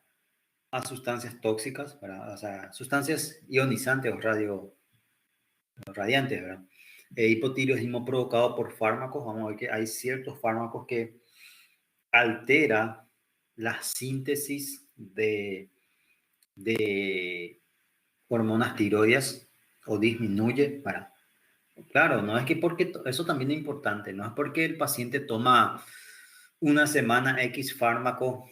A: sustancias tóxicas, ¿verdad? O sea, sustancias ionizantes o radiantes, ¿verdad? Hipotiroidismo provocado por fármacos, vamos a ver que hay ciertos fármacos que altera la síntesis de hormonas tiroides o disminuye para... Claro, no es que porque eso también es importante, no es porque el paciente toma una semana X fármaco,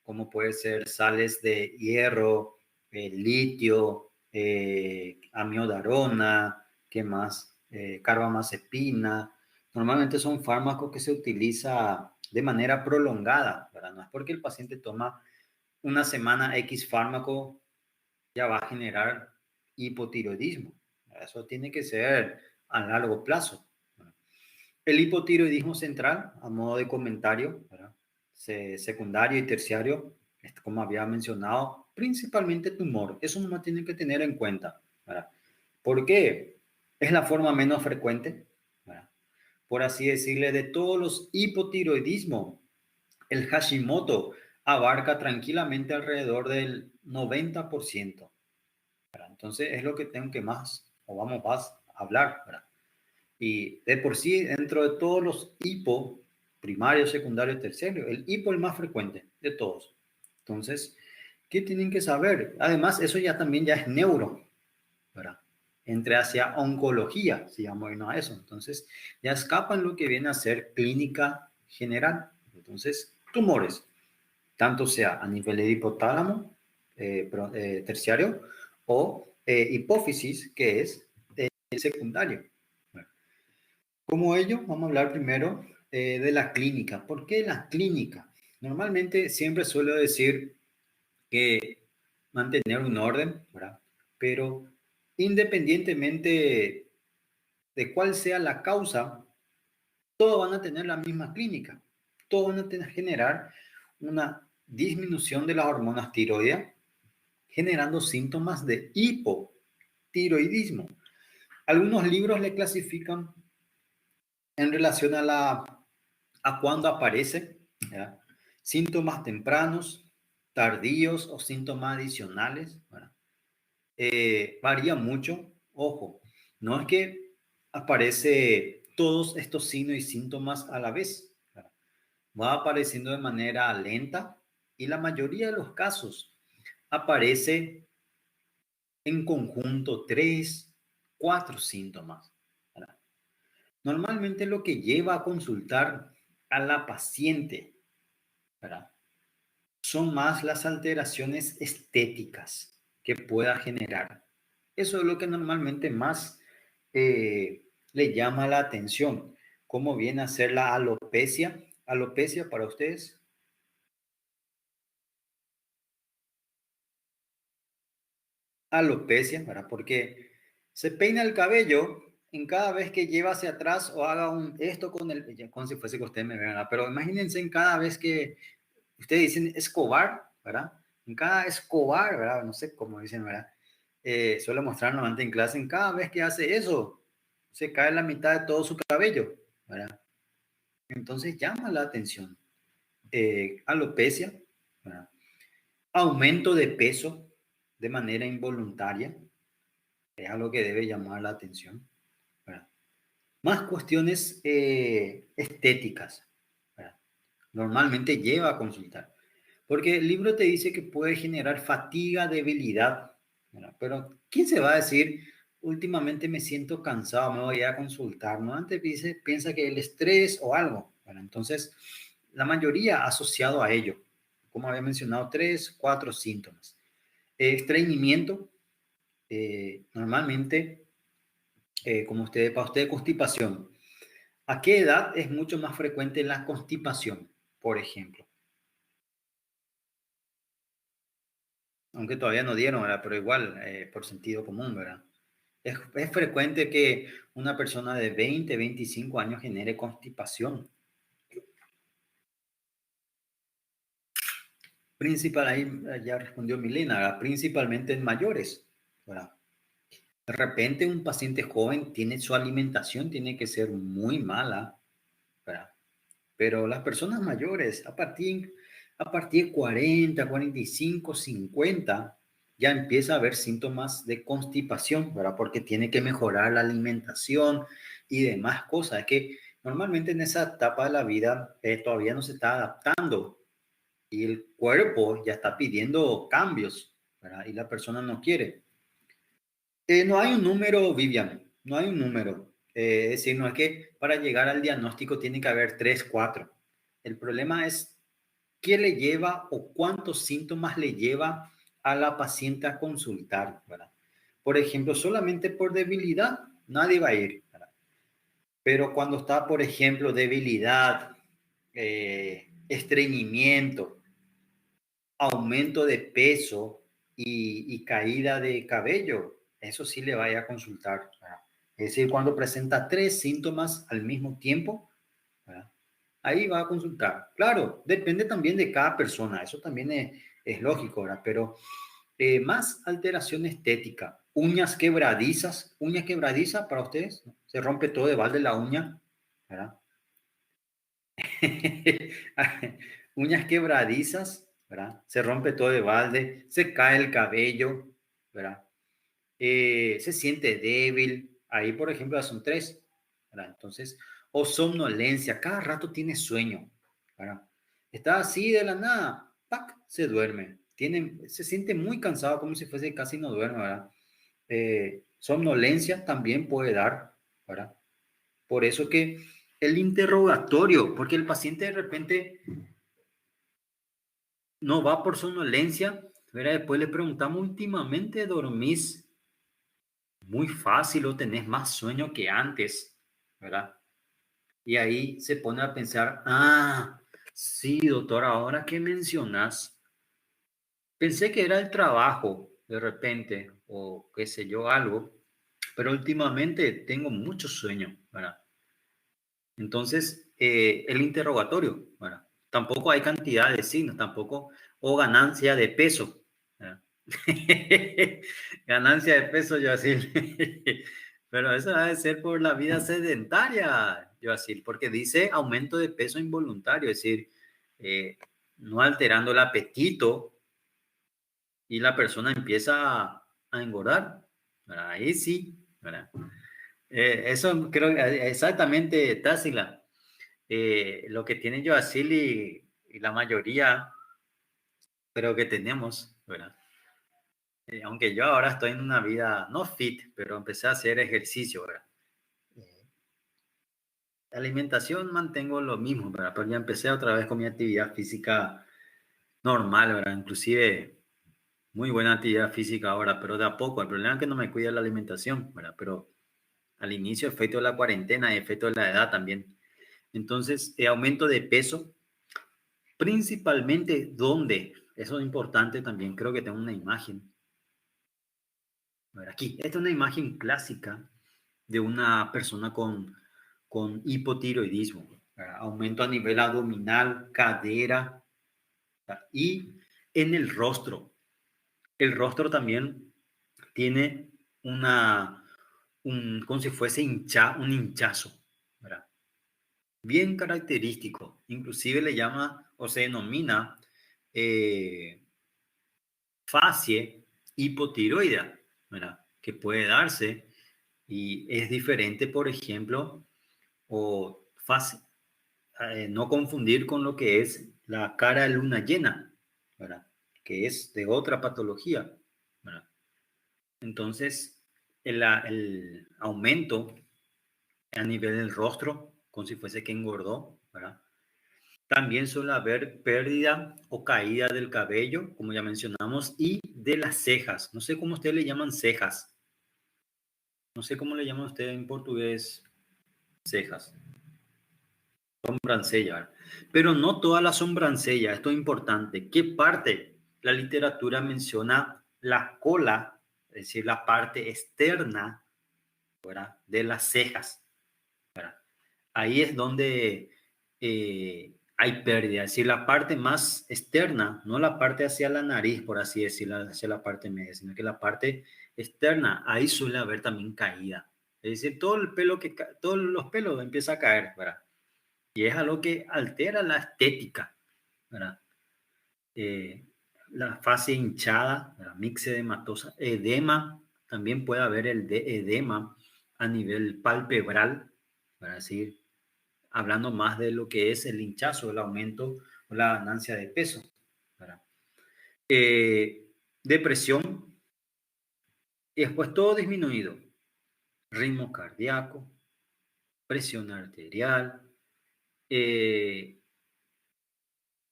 A: como puede ser sales de hierro, litio, amiodarona, ¿qué más? Carbamazepina. Normalmente son fármacos que se utilizan de manera prolongada, ¿verdad? No es porque el paciente toma una semana X fármaco, ya va a generar hipotiroidismo. Eso tiene que ser a largo plazo. El hipotiroidismo central, a modo de comentario, ¿verdad? Secundario y terciario, como había mencionado, principalmente tumor. Eso no tienen que tener en cuenta, ¿verdad? ¿Por qué? Es la forma menos frecuente, ¿verdad? Por así decirle, de todos los hipotiroidismos, el Hashimoto abarca tranquilamente alrededor del 90%. ¿Verdad? Entonces es lo que tengo que más, o vamos más a hablar, ¿verdad? Y de por sí, dentro de todos los hipo, primario, secundario, terciario, el hipo es el más frecuente de todos. Entonces, ¿qué tienen que saber? Además, eso ya también ya es neuro, ¿verdad? Entre hacia oncología, si llama a eso. Entonces, ya escapan lo que viene a ser clínica general. Entonces, tumores, tanto sea a nivel de hipotálamo terciario o hipófisis, que es secundario. Bueno, como ello, vamos a hablar primero de la clínica. ¿Por qué la clínica? Normalmente siempre suelo decir que mantener un orden, ¿verdad? Pero independientemente de cuál sea la causa, todos van a tener la misma clínica. Todos van a generar una disminución de las hormonas tiroides, generando síntomas de hipotiroidismo. Algunos libros le clasifican en relación a cuándo aparece, ¿verdad? Síntomas tempranos, tardíos o síntomas adicionales, ¿verdad? Varía mucho. Ojo, no es que aparece todos estos signos y síntomas a la vez, ¿verdad? Va apareciendo de manera lenta y la mayoría de los casos aparece en conjunto 3, 4 síntomas, ¿verdad? Normalmente lo que lleva a consultar a la paciente, ¿verdad? Son más las alteraciones estéticas que pueda generar. Eso es lo que normalmente más le llama la atención. ¿Cómo viene a ser la alopecia? Alopecia para ustedes. Alopecia, ¿verdad? Porque se peina el cabello en cada vez que lleva hacia atrás o haga esto con el, como si fuese que usted me vea, pero imagínense en cada vez que ustedes dicen escobar, ¿verdad? En cada escobar, ¿verdad? No sé cómo dicen, ¿verdad? Suele mostrar normalmente en clase, en cada vez que hace eso, se cae la mitad de todo su cabello, ¿verdad? Entonces llama la atención. Alopecia, ¿verdad? Aumento de peso de manera involuntaria, es algo que debe llamar la atención, ¿verdad? Más cuestiones estéticas, ¿verdad? Normalmente lleva a consultar. Porque el libro te dice que puede generar fatiga, debilidad, ¿verdad? Pero ¿quién se va a decir, últimamente me siento cansado, me voy a consultar? ¿No? Antes piensa que el estrés o algo, ¿verdad? Entonces, la mayoría asociado a ello, como había mencionado, 3, 4 síntomas. Estreñimiento, Normalmente, para usted, constipación. ¿A qué edad es mucho más frecuente la constipación, por ejemplo? Aunque todavía no dieron, ¿verdad? Pero igual, por sentido común, ¿verdad? Es frecuente que una persona de 20, 25 años genere constipación. Principal, ahí ya respondió Milena, ¿verdad? Principalmente en mayores, ¿verdad? De repente un paciente joven tiene su alimentación, tiene que ser muy mala, ¿verdad? Pero las personas mayores, a partir de 40, 45, 50, ya empieza a haber síntomas de constipación, ¿verdad? Porque tiene que mejorar la alimentación y demás cosas. Es que normalmente en esa etapa de la vida todavía no se está adaptando y el cuerpo ya está pidiendo cambios, ¿verdad? Y la persona no quiere. No hay un número, Vivian, no hay un número. Es decir, no es que para llegar al diagnóstico tiene que haber tres, cuatro. El problema es qué le lleva o cuántos síntomas le lleva a la paciente a consultar, ¿verdad? Por ejemplo, solamente por debilidad, nadie va a ir, ¿verdad? Pero cuando está, por ejemplo, debilidad, estreñimiento, aumento de peso y caída de cabello, eso sí le vaya a consultar, ¿verdad? Es decir, cuando presenta tres síntomas al mismo tiempo, ¿verdad? Ahí va a consultar. Claro, depende también de cada persona, eso también es lógico, ¿verdad? Pero más alteración estética, uñas quebradizas para ustedes, se rompe todo de balde la uña, ¿verdad? Uñas quebradizas, ¿verdad? Se rompe todo de balde, se cae el cabello, ¿verdad? Se siente débil, ahí por ejemplo ya son tres, ¿verdad? Entonces, o somnolencia, cada rato tiene sueño, ¿verdad? Está así de la nada, ¡pac! Se duerme, se siente muy cansado como si fuese casi no duerme, ¿verdad? Somnolencia también puede dar, ¿verdad? Por eso que el interrogatorio, porque el paciente de repente no va por somnolencia, ¿verdad? Después le preguntamos, últimamente dormís muy fácil o tenés más sueño que antes, ¿verdad? Y ahí se pone a pensar, sí, doctor, ahora que mencionas, pensé que era el trabajo de repente o qué sé yo, algo, pero últimamente tengo mucho sueño, ¿verdad? Entonces, el interrogatorio, ¿verdad? Tampoco hay cantidad de signos, tampoco, o ganancia de peso, ¿verdad? Ganancia de peso, Yoacil. Pero eso debe ser por la vida sedentaria, Yoacil, porque dice aumento de peso involuntario, es decir, eh, no alterando el apetito y la persona empieza a engordar, ¿verdad? Ahí sí, ¿verdad? Eso creo que exactamente, Tácila. Lo que tiene Yoacil y la mayoría, pero que tenemos, ¿verdad? Aunque yo ahora estoy en una vida no fit, pero empecé a hacer ejercicio, ¿verdad? Eh, la alimentación mantengo lo mismo, ¿verdad? Pero ya empecé otra vez con mi actividad física normal, ¿verdad? Inclusive muy buena actividad física ahora, pero de a poco. El problema es que no me cuida la alimentación, ¿verdad? Pero al inicio, efecto de la cuarentena y efecto de la edad también. Entonces, aumento de peso, principalmente, ¿dónde? Eso es importante también. Creo que tengo una imagen. A ver, aquí. Esta es una imagen clásica de una persona con hipotiroidismo. ¿Verdad? Aumento a nivel abdominal, cadera, ¿verdad? Y en el rostro. El rostro también tiene como si fuese un hinchazo, ¿verdad? Bien característico. Inclusive le llama o se denomina eh, facie hipotiroidea, ¿verdad? Que puede darse y es diferente, por ejemplo, o no confundir con lo que es la cara de luna llena, ¿verdad? Que es de otra patología, ¿verdad? Entonces, el aumento a nivel del rostro, como si fuese que engordó, ¿verdad? También suele haber pérdida o caída del cabello, como ya mencionamos, y de las cejas. No sé cómo ustedes le llaman cejas. No sé cómo le llaman ustedes en portugués cejas. Sombrancella, ¿verdad? Pero no toda la sombrancella. Esto es importante. ¿Qué parte? La literatura menciona la cola, es decir, la parte externa, ¿verdad?, de las cejas, ¿verdad? Ahí es donde hay pérdida, es decir, la parte más externa, no la parte hacia la nariz, por así decirlo, hacia la parte media, sino que la parte externa, ahí suele haber también caída. Es decir, todo el pelo todos los pelos empieza a caer, ¿verdad? Y es algo que altera la estética, ¿verdad? Eh, la fase hinchada, ¿verdad? Mixedematosa, edema, también puede haber edema a nivel palpebral, para decir, hablando más de lo que es el hinchazo, el aumento o la ganancia de peso, ¿verdad? Depresión, y después todo disminuido, ritmo cardíaco, presión arterial, eh,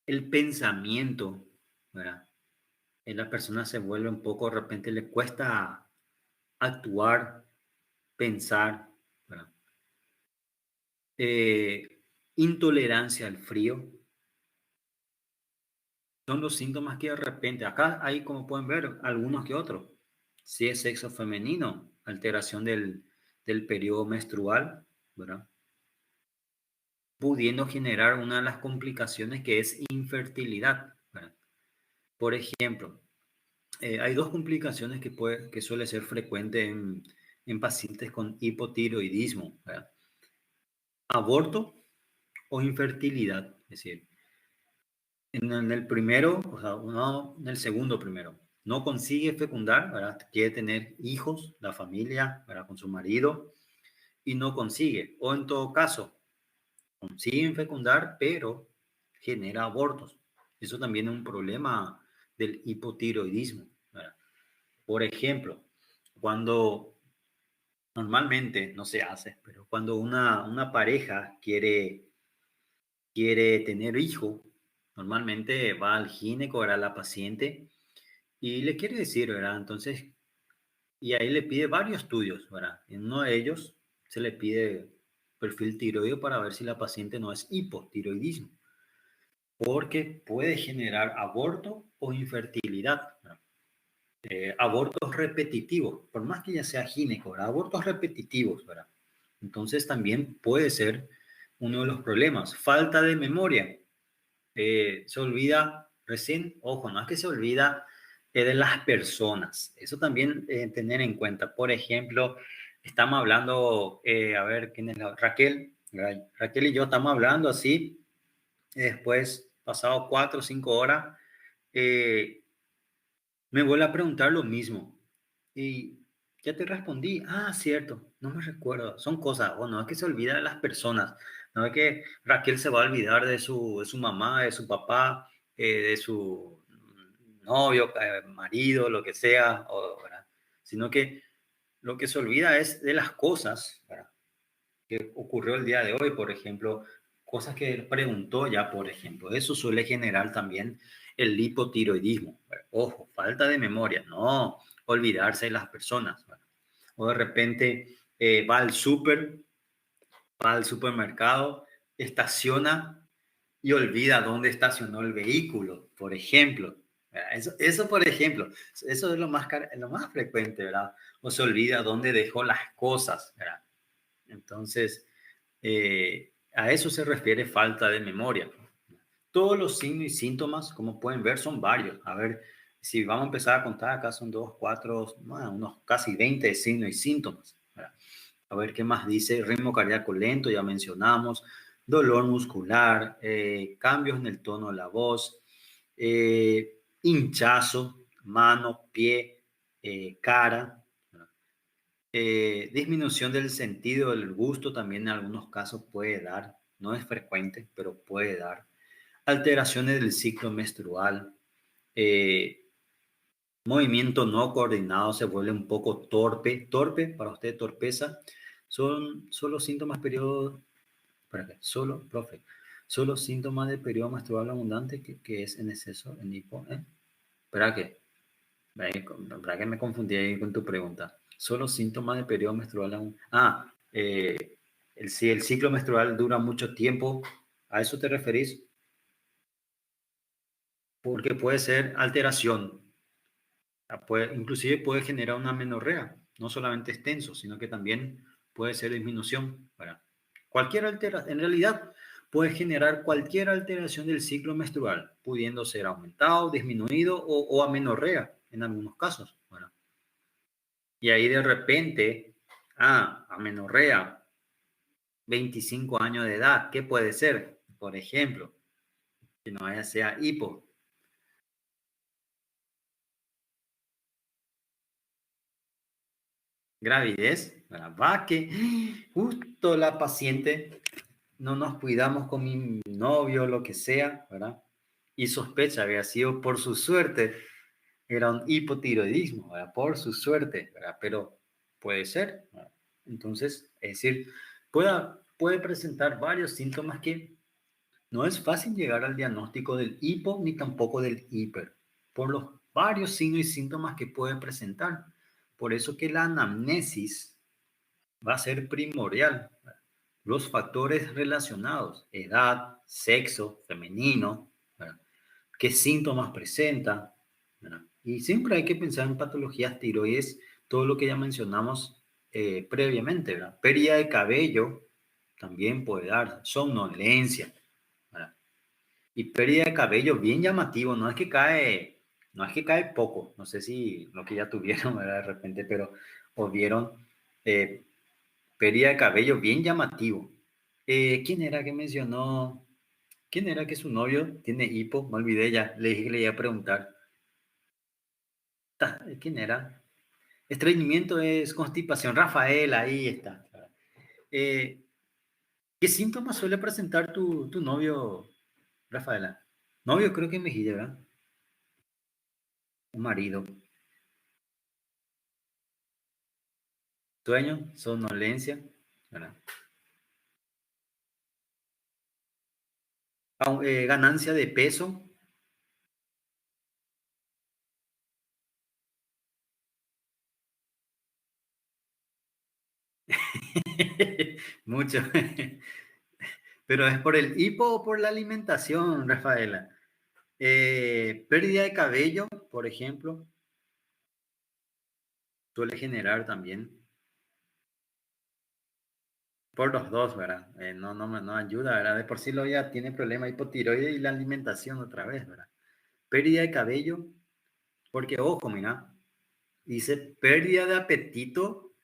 A: el pensamiento, ¿verdad? La persona se vuelve un poco, de repente le cuesta actuar, pensar, ¿verdad? Intolerancia al frío, son los síntomas que de repente, acá hay, como pueden ver, algunos que otros. Si es sexo femenino, alteración del periodo menstrual, ¿verdad? Pudiendo generar una de las complicaciones que es infertilidad, ¿verdad? Por ejemplo, hay dos complicaciones que suele ser frecuente en pacientes con hipotiroidismo, ¿verdad? Aborto o infertilidad, es decir, en el primero, o sea, uno, en el segundo primero, no consigue fecundar, ¿verdad? Quiere tener hijos, la familia, ¿verdad?, con su marido, y no consigue. O en todo caso, consiguen fecundar, pero genera abortos. Eso también es un problema del hipotiroidismo, ¿verdad? Por ejemplo, cuando normalmente no se hace, pero cuando una pareja quiere tener hijo, normalmente va al ginecólogo, ¿verdad?, la paciente, y le quiere decir, ¿verdad? Entonces, y ahí le pide varios estudios, ¿verdad? En uno de ellos se le pide perfil tiroideo para ver si la paciente no es hipotiroidismo, porque puede generar aborto o infertilidad, ¿verdad? Abortos repetitivos, por más que ya sea gineco, ¿verdad? Abortos repetitivos, ¿verdad? Entonces también puede ser uno de los problemas. Falta de memoria. Se olvida recién, ojo, no es que se olvida de las personas. Eso también tener en cuenta. Por ejemplo, estamos hablando, a ver, ¿quién es Raquel? Raquel y yo estamos hablando así, y después, pasado 4 o 5 horas, eh, me vuelve a preguntar lo mismo. Y ya te respondí. Ah, cierto, no me recuerdo. Son cosas, o no es que se olvida de las personas. No es que Raquel se va a olvidar de su mamá, de su papá, de su novio, marido, lo que sea, ¿verdad? Sino que lo que se olvida es de las cosas, ¿verdad?, que ocurrió el día de hoy, por ejemplo, cosas que él preguntó ya, por ejemplo. Eso suele generar también el hipotiroidismo. Ojo, falta de memoria, no olvidarse de las personas, ¿verdad? O de repente va al supermercado, estaciona y olvida dónde estacionó el vehículo, por ejemplo. ¿Verdad? Eso, por ejemplo, eso es lo más frecuente, ¿verdad? O se olvida dónde dejó las cosas, ¿verdad? Entonces, a eso se refiere falta de memoria. Todos los signos y síntomas, como pueden ver, son varios. A ver, si vamos a empezar a contar, acá son 2, 4, bueno, unos casi 20 signos y síntomas, ¿verdad? A ver qué más dice. Ritmo cardíaco lento, ya mencionamos. Dolor muscular, cambios en el tono de la voz, hinchazo, mano, pie, cara, ¿verdad? Disminución del sentido del gusto también en algunos casos puede dar, no es frecuente, pero puede dar. Alteraciones del ciclo menstrual, eh, movimiento no coordinado, se vuelve un poco torpe, para usted torpeza, son solo síntomas periodo, solo, profe, Solo síntomas de periodo menstrual abundante que es en exceso, en hipo. ¿Para qué? ¿Para qué me confundí ahí con tu pregunta? Solo síntomas de periodo menstrual abundante. Si el ciclo menstrual dura mucho tiempo, ¿a eso te referís? Porque puede ser alteración. Inclusive puede generar una menorrea. No solamente es tenso, sino que también puede ser disminución. Cualquier alteración, en realidad, puede generar cualquier alteración del ciclo menstrual, pudiendo ser aumentado, disminuido o amenorrea en algunos casos. Y ahí de repente, amenorrea, 25 años de edad, ¿qué puede ser? Por ejemplo, que no sea hipo. Gravidez, va que justo la paciente no nos cuidamos con mi novio, lo que sea, ¿verdad? Y sospecha había sido por su suerte, era un hipotiroidismo, ¿verdad? Por su suerte, ¿verdad? Pero puede ser, ¿verdad? Entonces, es decir, puede presentar varios síntomas que no es fácil llegar al diagnóstico del hipo ni tampoco del hiper, por los varios signos y síntomas que puede presentar. Por eso que la anamnesis va a ser primordial. Los factores relacionados, edad, sexo, femenino, ¿verdad? ¿Qué síntomas presenta? ¿Verdad? Y siempre hay que pensar en patologías tiroides, todo lo que ya mencionamos previamente, ¿verdad? Pérdida de cabello también puede dar, somnolencia, ¿verdad? Y pérdida de cabello bien llamativo, no es que cae poco, no sé si lo que ya tuvieron, ¿verdad? De repente, pero o vieron eh, pérdida de cabello bien llamativo. ¿Quién era que mencionó? ¿Quién era que su novio tiene hipo? Me olvidé ya, le dije que le iba a preguntar. ¿Quién era? Estreñimiento es constipación. Rafael, ahí está. Eh, ¿Qué síntomas suele presentar tu novio, Rafaela? Novio creo que Mejía, ¿verdad? Un marido. Sueño, somnolencia, ¿verdad? Ganancia de peso. Mucho. Pero es por el hipo o por la alimentación, Rafaela. Pérdida de cabello, por ejemplo, suele generar también. Por los dos, ¿verdad? No ayuda, ¿verdad? De por sí lo ya tiene problema hipotiroide y la alimentación otra vez, ¿verdad? Pérdida de cabello, porque ojo, mira, dice pérdida de apetito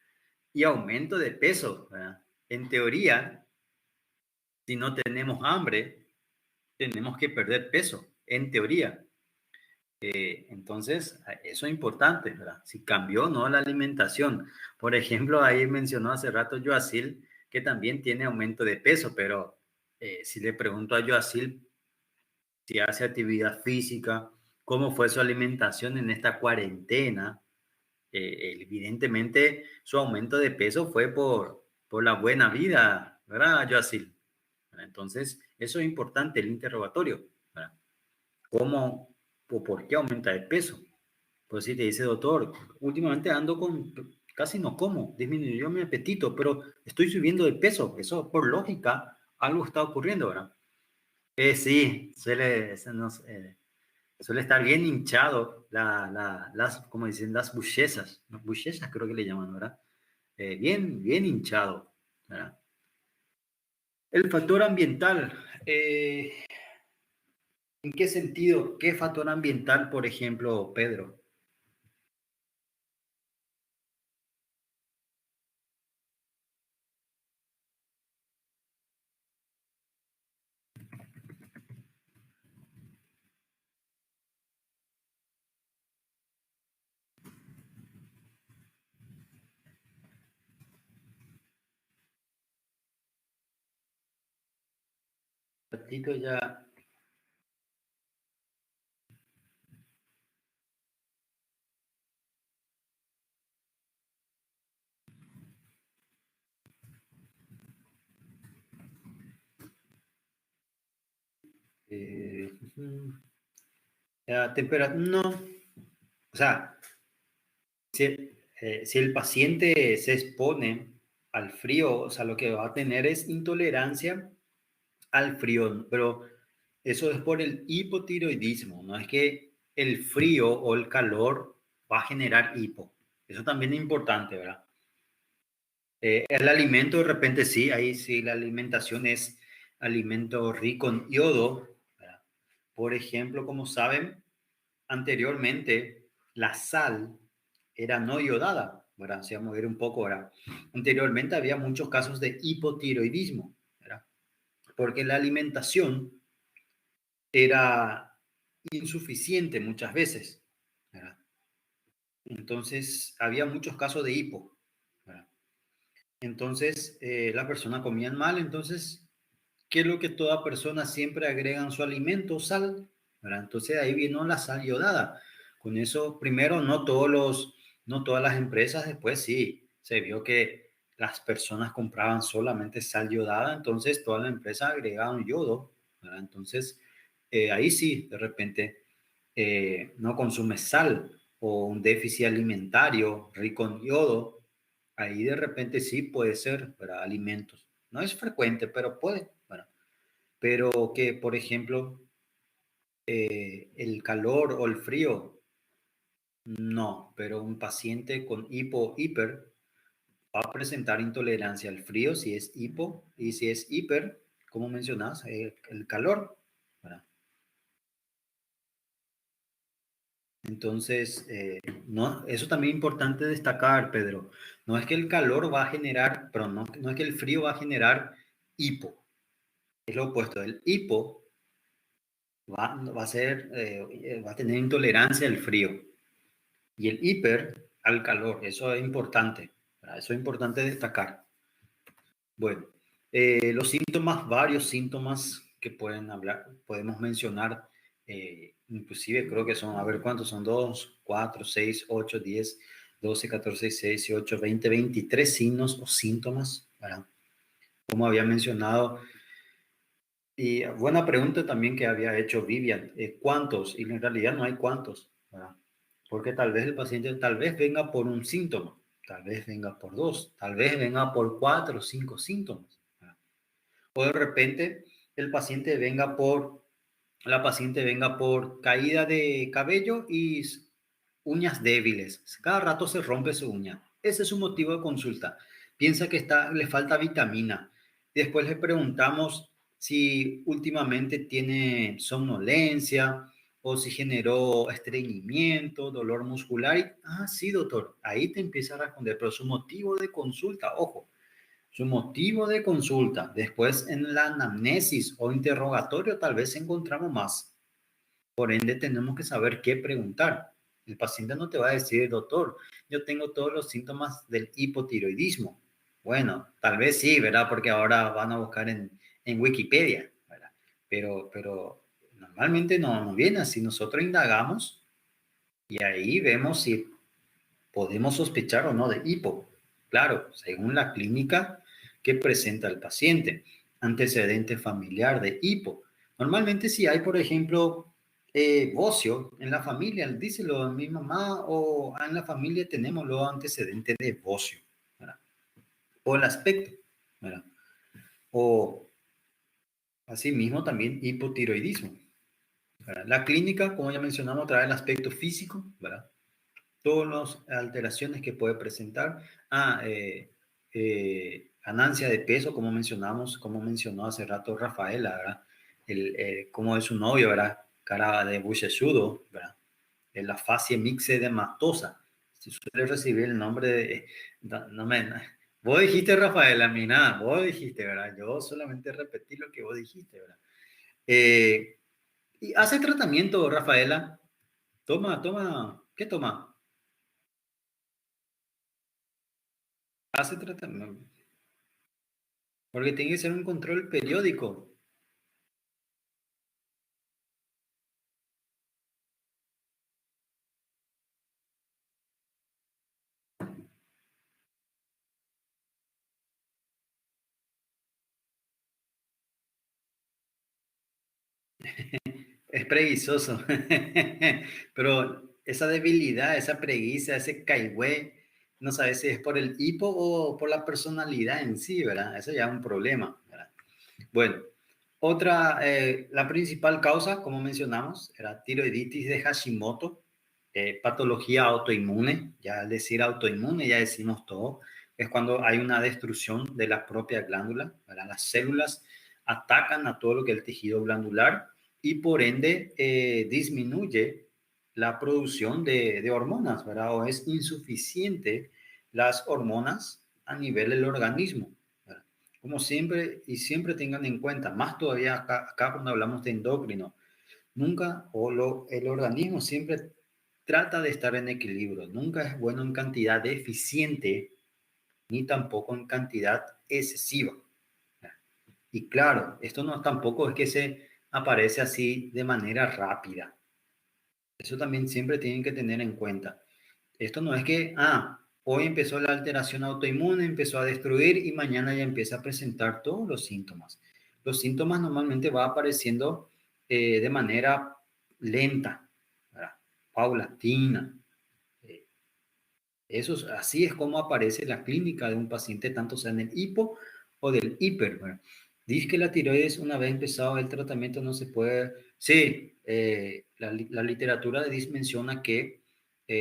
A: y aumento de peso, ¿verdad? En teoría, si no tenemos hambre, tenemos que perder peso, en teoría. Entonces, eso es importante, ¿verdad? Si cambió o no la alimentación. Por ejemplo, ahí mencionó hace rato Joacil que también tiene aumento de peso, pero si le pregunto a Joacil si hace actividad física, cómo fue su alimentación en esta cuarentena, evidentemente su aumento de peso fue por la buena vida, ¿verdad, Joacil? Entonces, eso es importante, el interrogatorio, ¿verdad? ¿Cómo o por qué aumenta de peso? Pues si te dice, doctor, últimamente ando casi no como, disminuyó mi apetito, pero estoy subiendo de peso. Eso, por lógica, algo está ocurriendo, ¿verdad? Sí, suele estar bien hinchado como dicen, las buchesas creo que le llaman, ¿verdad? Bien, bien hinchado, ¿verdad? El factor ambiental, ¿en qué sentido? ¿Qué factor ambiental, por ejemplo, Pedro? Ratito ya. La temperatura, no, o sea, si el paciente se expone al frío, o sea, lo que va a tener es intolerancia al frío, pero eso es por el hipotiroidismo, no es que el frío o el calor va a generar hipo. Eso también es importante, ¿verdad? El alimento de repente sí, ahí sí la alimentación es alimento rico en yodo, ¿verdad? Por ejemplo, como saben, anteriormente la sal era no iodada, ¿verdad? Si vamos a ver un poco ahora. Anteriormente había muchos casos de hipotiroidismo, ¿verdad? Porque la alimentación era insuficiente muchas veces, ¿verdad? Entonces había muchos casos de hipo, ¿verdad? Entonces la persona comía mal, entonces, ¿qué es lo que toda persona siempre agrega en su alimento? Sal, ¿verdad? Entonces ahí vino la sal iodada. Con eso, primero, no todas las empresas, después sí, se vio que las personas compraban solamente sal iodada, entonces toda la empresa agregaba un yodo, ¿verdad? Entonces, ahí sí, de repente, no consume sal o un déficit alimentario rico en yodo, ahí de repente sí puede ser para alimentos. No es frecuente, pero puede. Bueno, pero que, por ejemplo, el calor o el frío, no, pero un paciente con hiper va a presentar intolerancia al frío si es hipo y si es hiper, como mencionas, el calor. ¿Verdad? Entonces, no, eso también es importante destacar, Pedro. No es que el calor va a generar, pero no es que el frío va a generar hipo. Es lo opuesto. El hipo va a tener intolerancia al frío y el hiper al calor. Eso es importante. ¿Verdad? Eso es importante destacar. Bueno, los síntomas, varios síntomas que pueden hablar, podemos mencionar, inclusive creo que son, a ver cuántos son, 2, 4, 6, 8, 10, 12, 14, 16, 18, 20, 23 signos o síntomas, ¿verdad? Como había mencionado. Y buena pregunta también que había hecho Vivian, ¿cuántos? Y en realidad no hay cuántos, ¿verdad? Porque tal vez el paciente tal vez venga por un síntoma, tal vez venga por dos, tal vez venga por cuatro o cinco síntomas, ¿verdad? O de repente el paciente venga la paciente venga por caída de cabello y uñas débiles. Cada rato se rompe su uña. Ese es su motivo de consulta. Piensa que le falta vitamina. Después le preguntamos si últimamente tiene somnolencia o si generó estreñimiento, dolor muscular. Sí, doctor, ahí te empieza a responder, pero su motivo de consulta, ojo, su motivo de consulta. Después en la anamnesis o interrogatorio tal vez encontramos más. Por ende, tenemos que saber qué preguntar. El paciente no te va a decir, doctor, yo tengo todos los síntomas del hipotiroidismo. Bueno, tal vez sí, ¿verdad? Porque ahora van a buscar en Wikipedia, ¿verdad? Pero normalmente no viene así. Nosotros indagamos y ahí vemos si podemos sospechar o no de hipo. Claro, según la clínica que presenta el paciente, antecedente familiar de hipo. Normalmente si hay, por ejemplo, bocio en la familia, díselo a mi mamá o en la familia tenemos los antecedentes de bocio, ¿verdad? O el aspecto, ¿verdad? O asimismo también hipotiroidismo, ¿verdad? La clínica, como ya mencionamos, trae el aspecto físico, ¿verdad? Todas las alteraciones que puede presentar. Ganancia de peso, como mencionamos, como mencionó hace rato Rafaela, ¿verdad? Como es su novio, ¿verdad? Cara de buchesudo, ¿verdad? La fascia mixedematosa. Si suele recibir el nombre de... No me, vos dijiste, Rafaela, a mí nada, vos dijiste, ¿verdad? Yo solamente repetí lo que vos dijiste, ¿verdad? Y hace tratamiento, Rafaela. ¿Qué toma? Hace tratamiento. Porque tiene que ser un control periódico. Es preguizoso. Pero esa debilidad, esa preguiza, ese caigüe, no sabes si es por el hipo o por la personalidad en sí, ¿verdad? Eso ya es un problema, ¿verdad? Bueno, la principal causa, como mencionamos, era tiroiditis de Hashimoto, patología autoinmune. Ya al decir autoinmune ya decimos todo. Es cuando hay una destrucción de la propia glándula, ¿verdad? Las células atacan a todo lo que es el tejido glandular y por ende disminuye la producción de hormonas, ¿verdad? O es insuficiente las hormonas a nivel del organismo, ¿verdad? Como siempre, y siempre tengan en cuenta, más todavía acá cuando hablamos de endocrino, nunca, el organismo siempre trata de estar en equilibrio, nunca es bueno en cantidad deficiente, ni tampoco en cantidad excesiva. Y claro, esto no tampoco es que se aparece así de manera rápida. Eso también siempre tienen que tener en cuenta. Esto no es que, hoy empezó la alteración autoinmune, empezó a destruir y mañana ya empieza a presentar todos los síntomas. Los síntomas normalmente van apareciendo de manera lenta, ¿verdad? Paulatina. Eh, Así es como aparece la clínica de un paciente, tanto sea en el hipo o del hiper, ¿verdad? Dice que la tiroides, una vez empezado el tratamiento, no se puede. Sí, la literatura de DIS menciona que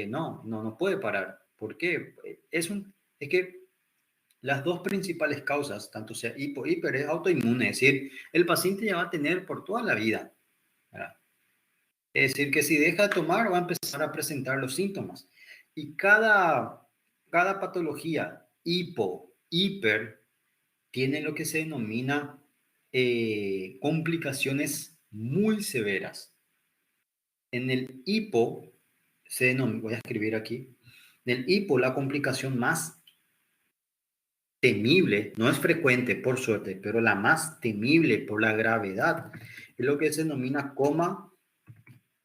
A: no puede parar. ¿Por qué? Es que las dos principales causas, tanto sea hipo, hiper, es autoinmune, es decir, el paciente ya va a tener por toda la vida, ¿verdad? Es decir, que si deja de tomar, va a empezar a presentar los síntomas. Y cada patología, hipo, hiper, tiene lo que se denomina complicaciones muy severas. En el hipo, voy a escribir aquí, en el hipo la complicación más temible, no es frecuente por suerte, pero la más temible por la gravedad, es lo que se denomina coma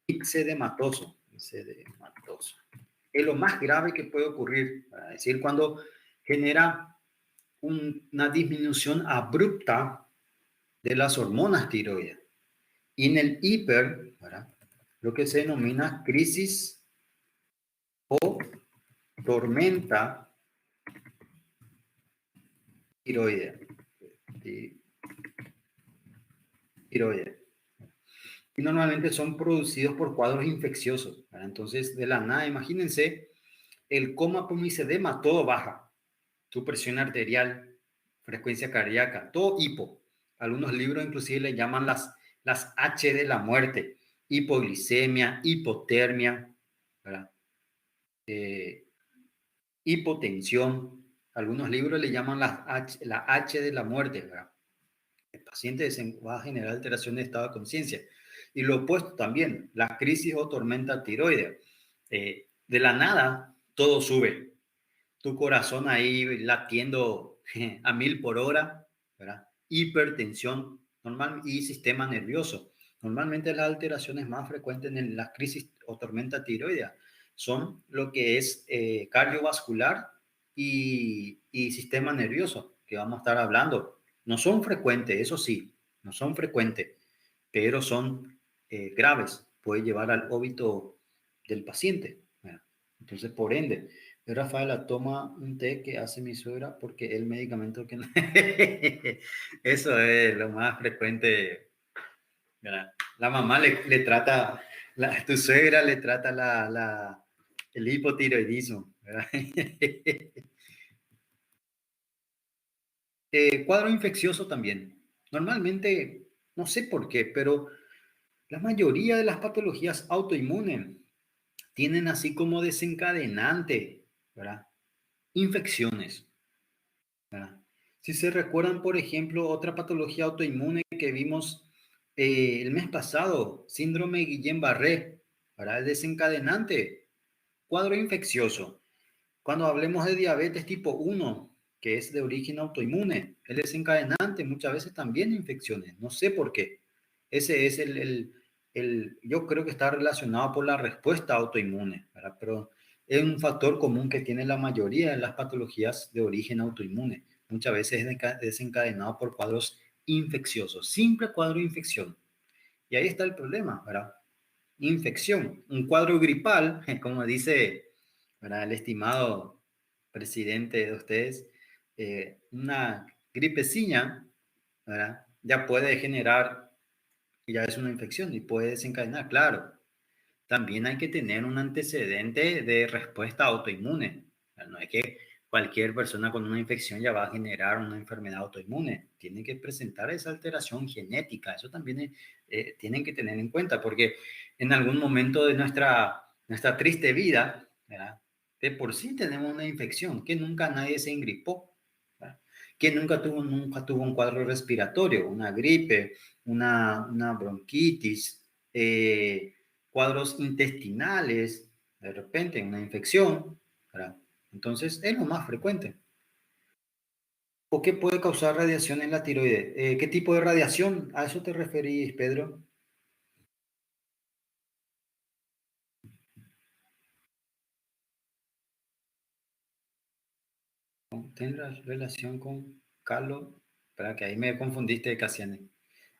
A: ixedematoso. Ixedematoso. Es lo más grave que puede ocurrir, es decir, cuando genera una disminución abrupta de las hormonas tiroides. Y en el hiper, ¿verdad? Lo que se denomina crisis o tormenta tiroidea. Tiroidea. Y normalmente son producidos por cuadros infecciosos, ¿verdad? Entonces, de la nada, imagínense, el coma pomisedema, todo baja. Tu presión arterial, frecuencia cardíaca, todo hipo. Algunos libros inclusive le llaman las H de la muerte, hipoglicemia, hipotermia, ¿verdad? Hipotensión. Algunos libros le llaman la H de la muerte, ¿verdad? El paciente va a generar alteración de estado de conciencia. Y lo opuesto también, la crisis o tormenta tiroidea. De la nada, todo sube. Tu corazón ahí latiendo a 1000 por hora, ¿verdad? Hipertensión normal y sistema nervioso. Normalmente las alteraciones más frecuentes en las crisis o tormenta tiroidea son lo que es cardiovascular y sistema nervioso, que vamos a estar hablando. No son frecuentes, eso sí, no son frecuentes, pero son graves. Puede llevar al óbito del paciente, ¿verdad? Entonces, por ende, Rafaela toma un té que hace mi suegra porque el medicamento que... Eso es lo más frecuente, ¿verdad? La mamá le trata, tu suegra le trata el hipotiroidismo, ¿verdad? Cuadro infeccioso también. Normalmente, no sé por qué, pero la mayoría de las patologías autoinmunes tienen así como desencadenante, ¿verdad? Infecciones, ¿verdad? Si se recuerdan, por ejemplo, otra patología autoinmune que vimos el mes pasado, síndrome Guillain-Barré, ¿verdad? El desencadenante, cuadro infeccioso. Cuando hablemos de diabetes tipo 1, que es de origen autoinmune, el desencadenante muchas veces también infecciones, no sé por qué. Ese es yo creo que está relacionado por la respuesta autoinmune, ¿verdad? Pero es un factor común que tiene la mayoría de las patologías de origen autoinmune. Muchas veces es desencadenado por cuadros infecciosos, simple cuadro de infección. Y ahí está el problema, ¿verdad? Infección, un cuadro gripal, como dice, ¿verdad?, el estimado presidente de ustedes, una gripecilla, ¿verdad?, ya puede generar, ya es una infección y puede desencadenar, claro. También hay que tener un antecedente de respuesta autoinmune. No es que cualquier persona con una infección ya va a generar una enfermedad autoinmune. Tiene que presentar esa alteración genética. Eso también tienen que tener en cuenta, porque en algún momento de nuestra triste vida, ¿verdad?, de por sí tenemos una infección, que nunca nadie se ingripó, ¿verdad?, que nunca tuvo un cuadro respiratorio, una gripe, una bronquitis, cuadros intestinales, de repente una infección, ¿verdad? Entonces es lo más frecuente. ¿O qué puede causar radiación en la tiroides? ¿Qué tipo de radiación? ¿A eso te referís, Pedro? ¿Tendrá relación con Carlos? Espera, que ahí me confundiste, Casiane.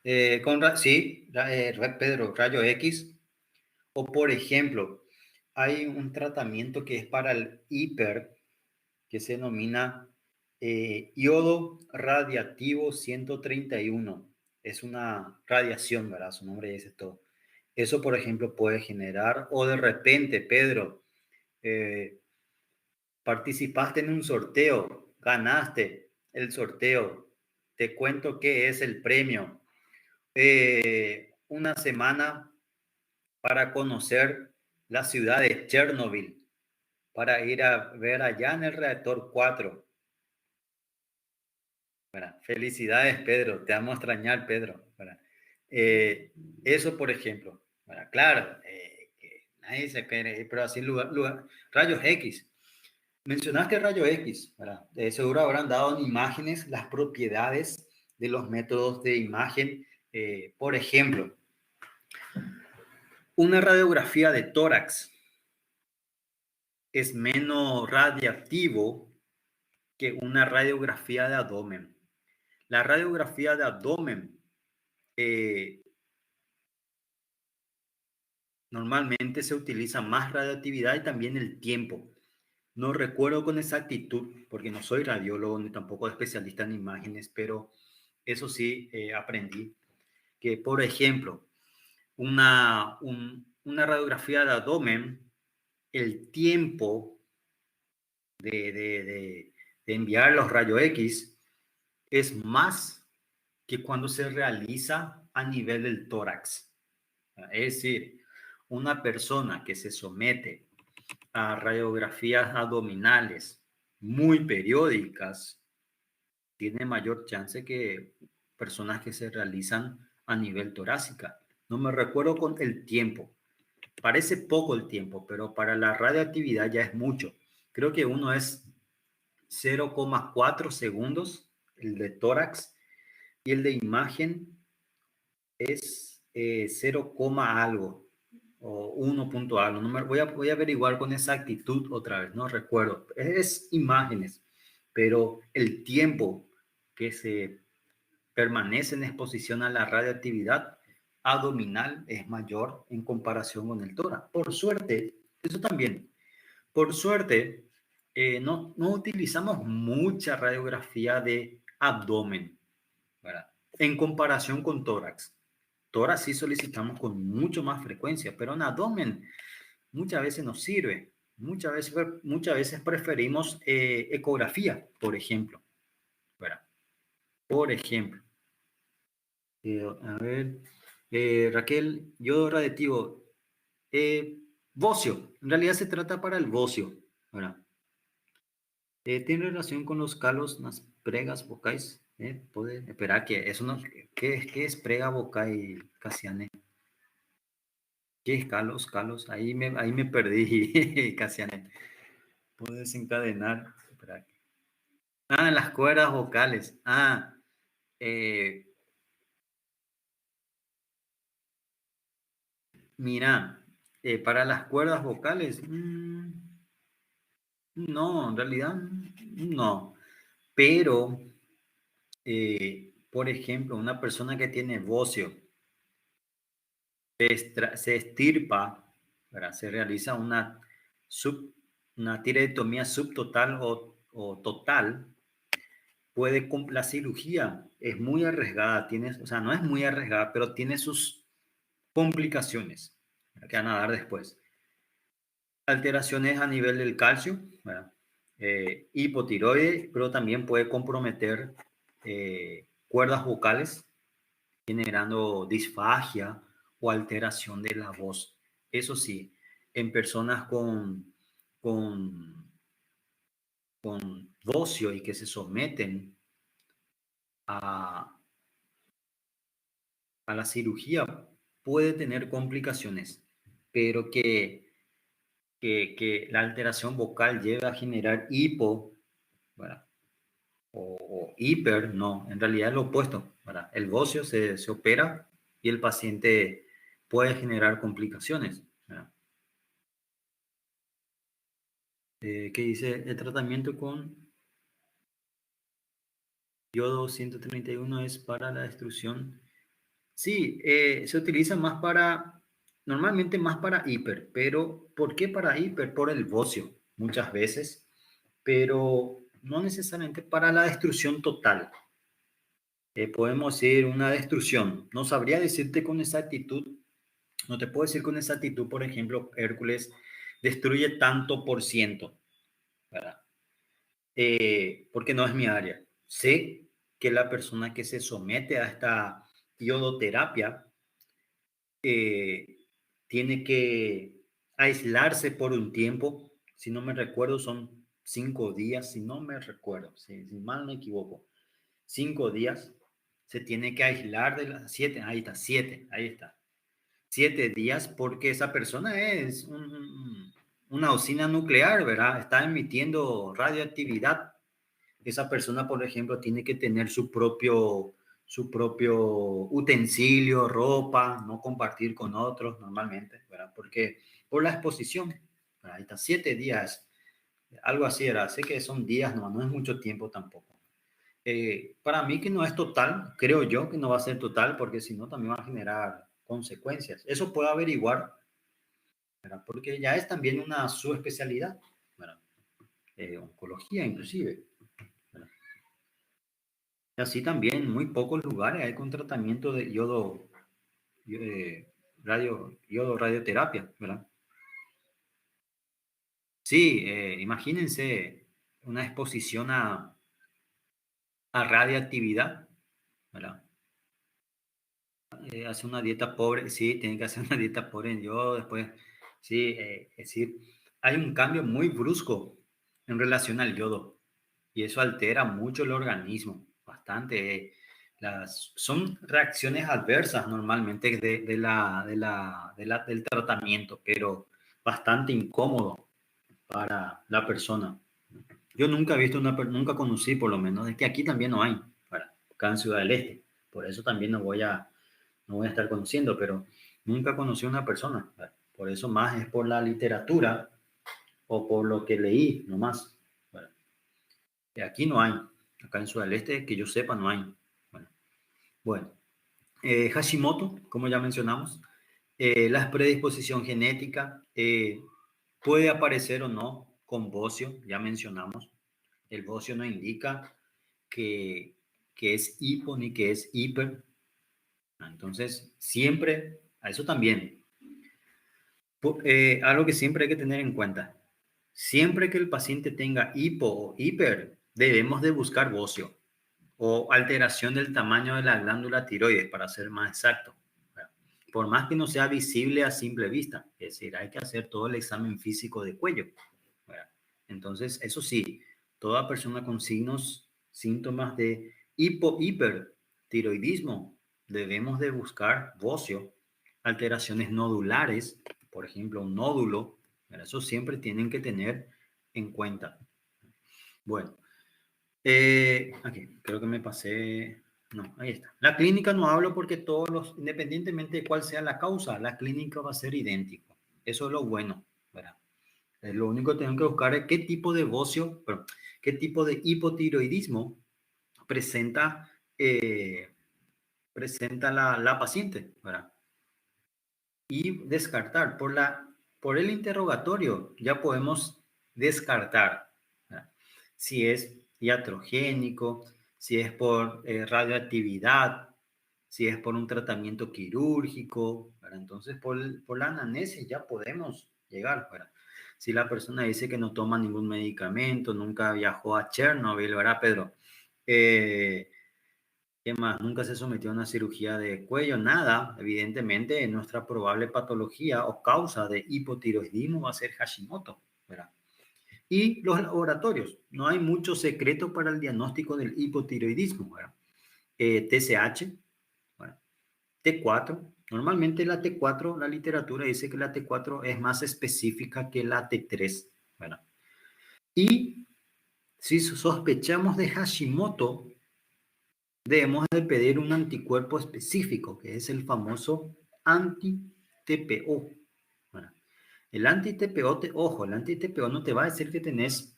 A: Sí, Pedro, rayo X. O por ejemplo, hay un tratamiento que es para el hiper, que se denomina iodo radiativo 131. Es una radiación, ¿verdad? Su nombre dice todo. Eso, por ejemplo, puede generar, o de repente, Pedro, eh, participaste en un sorteo, ganaste el sorteo, te cuento qué es el premio. Una semana para conocer la ciudad de Chernobyl, para ir a ver allá en el reactor 4. Bueno, felicidades, Pedro. Te vamos a extrañar, Pedro. Bueno, eso, por ejemplo. Bueno, claro, que nadie se quiere, pero así rayos X. Mencionaste rayos X, ¿verdad? Seguro habrán dado en imágenes las propiedades de los métodos de imagen. Por ejemplo, una radiografía de tórax es menos radiactivo que una radiografía de abdomen. La radiografía de abdomen eh, normalmente se utiliza más radioactividad y también el tiempo. No recuerdo con exactitud, porque no soy radiólogo ni tampoco especialista en imágenes, pero eso sí aprendí que, por ejemplo, una radiografía de abdomen, el tiempo de enviar los rayos X es más que cuando se realiza a nivel del tórax. Es decir, una persona que se somete a radiografías abdominales muy periódicas tiene mayor chance que personas que se realizan a nivel torácica. No me recuerdo con el tiempo. Parece poco el tiempo, pero para la radioactividad ya es mucho. Creo que uno es 0,4 segundos, el de tórax, y el de imagen es 0, algo o 1 punto algo. No me, voy a averiguar con exactitud otra vez, no recuerdo. Es imágenes, pero el tiempo que se permanece en exposición a la radioactividad abdominal es mayor en comparación con el tórax. Por suerte, eso también, por suerte, no utilizamos mucha radiografía de abdomen, ¿verdad?, en comparación con tórax. Tórax sí solicitamos con mucho más frecuencia, pero en abdomen muchas veces nos sirve. Muchas veces preferimos ecografía, por ejemplo, ¿verdad? Por ejemplo. A ver, Raquel, yodo radiactivo. Bocio, en realidad se trata para el bocio, ¿verdad? ¿Tiene relación con los calos, las pregas vocais? Puede esperar que eso no. ¿Qué es prega vocai, Casiane? ¿Qué es calos, calos? Ahí me perdí, Casiane. Puede desencadenar. Espera. En las cuerdas vocales. Eh, mira, para las cuerdas vocales, no, en realidad no. Pero, por ejemplo, una persona que tiene bocio se extirpa, ¿verdad? Se realiza una tiroidectomía subtotal o total. La cirugía es muy arriesgada, o sea, no es muy arriesgada, pero tiene sus complicaciones que van a dar después. Alteraciones a nivel del calcio, ¿verdad? Hipotiroide, pero también puede comprometer cuerdas vocales, generando disfagia o alteración de la voz. Eso sí, en personas con, con bocio y que se someten a, a la cirugía, puede tener complicaciones, pero que la alteración vocal lleva a generar hipo, ¿verdad? O hiper, no, en realidad es lo opuesto, ¿verdad? El bocio se opera y el paciente puede generar complicaciones, ¿verdad? ¿Qué dice? El tratamiento con yodo 131 es para la destrucción. Sí, se utiliza más normalmente más para hiper, pero ¿por qué para hiper? Por el bocio, muchas veces, pero no necesariamente para la destrucción total. Podemos decir una destrucción. No sabría decirte con exactitud, no te puedo decir con exactitud, por ejemplo, Hércules destruye tanto por ciento, ¿verdad? Porque no es mi área. Sé que la persona que se somete a esta iodoterapia tiene que aislarse por un tiempo, si no me recuerdo son 5 días, si no me recuerdo, si mal no me equivoco, 5 días, se tiene que aislar de las 7, ahí está, 7 días porque esa persona es una usina nuclear, ¿verdad? Está emitiendo radioactividad. Esa persona, por ejemplo, tiene que tener su propio utensilio, ropa, no compartir con otros normalmente, ¿verdad? Porque por la exposición, ¿verdad? Ahí está, 7 días, algo así era, sé que son días, no es mucho tiempo tampoco. Para mí que no es total, creo yo que no va a ser total, porque si no también va a generar consecuencias. Eso puedo averiguar, ¿verdad? Porque ya es también una subespecialidad, ¿verdad? Oncología inclusive, ¿verdad? Y así también, en muy pocos lugares hay con tratamiento de eh, radioterapia, ¿verdad? Sí, imagínense una exposición a radiactividad, ¿verdad? Hace una dieta pobre, sí, tiene que hacer una dieta pobre en yodo, después, sí, es decir, hay un cambio muy brusco en relación al yodo y eso altera mucho el organismo, bastante. Son reacciones adversas normalmente del tratamiento, pero bastante incómodo para la persona. Yo nunca he visto nunca conocí por lo menos, es que aquí también no hay, acá en Ciudad del Este, por eso también no voy a estar conociendo, pero nunca conocí a una persona. Por eso más es por la literatura o por lo que leí, nomás. Bueno, aquí no hay. Acá en Ciudad del Este, que yo sepa, no hay. Bueno, Hashimoto, como ya mencionamos, la predisposición genética puede aparecer o no con bocio, ya mencionamos. El bocio no indica que, que es hipo ni que es hiper. Entonces, siempre, a eso también, algo que siempre hay que tener en cuenta. Siempre que el paciente tenga hipo o hiper, debemos de buscar bocio o alteración del tamaño de la glándula tiroides, para ser más exacto. Por más que no sea visible a simple vista, es decir, hay que hacer todo el examen físico de cuello. Entonces, eso sí, toda persona con síntomas de hipertiroidismo, debemos de buscar bocio, alteraciones nodulares, por ejemplo, un nódulo, eso siempre tienen que tener en cuenta. Bueno, aquí, creo que me pasé. No, ahí está. La clínica no hablo porque independientemente de cuál sea la causa, la clínica va a ser idéntico. Eso es lo bueno, ¿verdad? Lo único que tengo que buscar es qué tipo de bocio, qué tipo de hipotiroidismo presenta, presenta la paciente, ¿verdad? y descartar. Por el interrogatorio ya podemos descartar, ¿verdad? Si es iatrogénico, si es por radioactividad, si es por un tratamiento quirúrgico, ¿verdad? Entonces por la anamnesis ya podemos llegar, ¿verdad? Si la persona dice que no toma ningún medicamento, nunca viajó a Chernobyl, ¿verdad, Pedro? ¿Qué más? Nunca se sometió a una cirugía de cuello, nada. Evidentemente, nuestra probable patología o causa de hipotiroidismo va a ser Hashimoto, ¿verdad? Y los laboratorios. No hay mucho secreto para el diagnóstico del hipotiroidismo, ¿verdad? TSH, bueno, T4. Normalmente la T4, la literatura dice que la T4 es más específica que la T3, ¿verdad? Y si sospechamos de Hashimoto, debemos de pedir un anticuerpo específico, que es el famoso anti-TPO. Bueno, el anti-TPO, ojo, el anti-TPO no te va a decir que tenés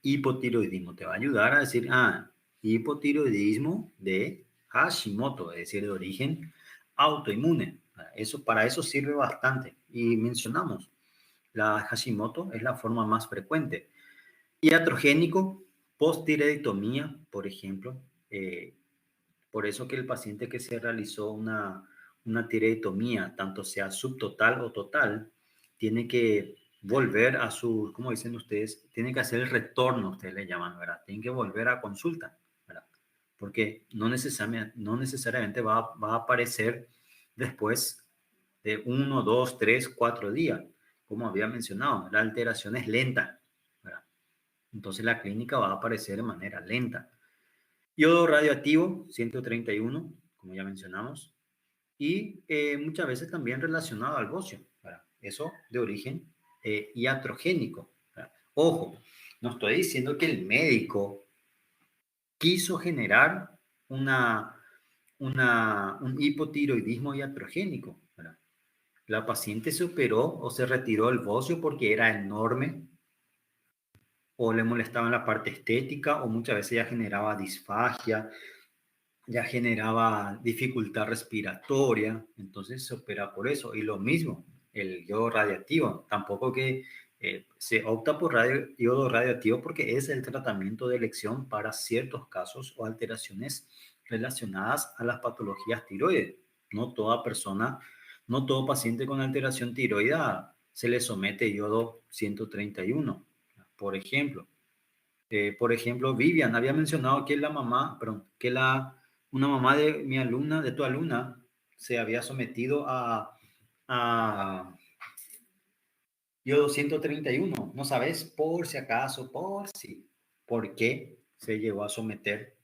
A: hipotiroidismo, te va a ayudar a decir, hipotiroidismo de Hashimoto, es decir, de origen autoinmune. Eso, para eso sirve bastante. Y mencionamos, la Hashimoto es la forma más frecuente. Iatrogénico, postiroidectomía, por ejemplo, por eso que el paciente que se realizó una tiroidectomía, tanto sea subtotal o total, tiene que volver a su, ¿cómo dicen ustedes? Tiene que hacer el retorno, ustedes le llaman, ¿verdad? Tienen que volver a consulta, ¿verdad? Porque no necesariamente va a aparecer después de 1, 2, 3, 4 días, como había mencionado. La alteración es lenta, ¿verdad? Entonces la clínica va a aparecer de manera lenta. Yodo radioactivo, 131, como ya mencionamos, y muchas veces también relacionado al bocio, ¿verdad? Eso de origen iatrogénico, ¿verdad? Ojo, no estoy diciendo que el médico quiso generar un hipotiroidismo iatrogénico, ¿verdad? La paciente se operó o se retiró el bocio porque era enorme, o le molestaba en la parte estética, o muchas veces ya generaba disfagia, ya generaba dificultad respiratoria, entonces se opera por eso. Y lo mismo, el yodo radiactivo, tampoco que se opta por yodo radioactivo porque es el tratamiento de elección para ciertos casos o alteraciones relacionadas a las patologías tiroides. No toda persona, no todo paciente con alteración tiroidea se le somete yodo 131, por ejemplo. Por ejemplo, Vivian había mencionado que la mamá, perdón, que una mamá de mi alumna, de tu alumna, se había sometido a yodo 131. No sabes, por si acaso, por si, por qué se llegó a someter.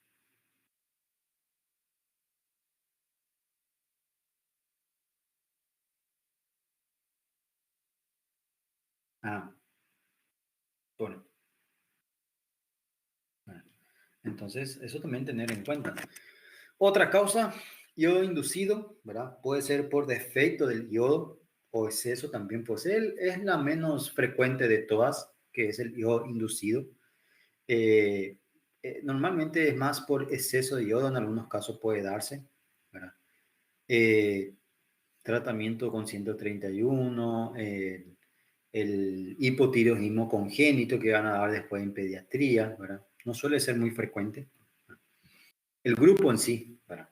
A: Ah, bueno, bueno. Entonces, eso también tener en cuenta. Otra causa, yodo inducido, ¿verdad? Puede ser por defecto del yodo o exceso también puede ser. Es la menos frecuente de todas, que es el yodo inducido. Eh, Normalmente es más por exceso de yodo, en algunos casos puede darse, ¿verdad? Eh, Tratamiento con 131, el hipotiroidismo congénito que van a dar después en pediatría, ¿verdad? No suele ser muy frecuente. El grupo en sí, ¿verdad?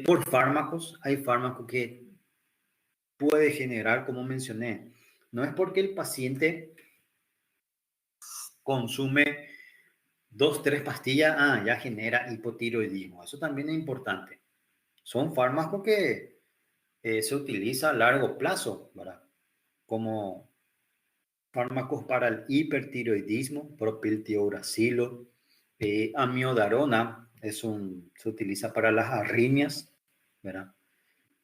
A: Por fármacos, hay fármacos que puede generar, como mencioné, no es porque el paciente consume 2, 3 pastillas, ya genera hipotiroidismo. Eso también es importante. Son fármacos que se utilizan a largo plazo, ¿verdad? Como fármacos para el hipertiroidismo, propiltiuracilo, amiodarona, se utiliza para las arritmias, ¿verdad?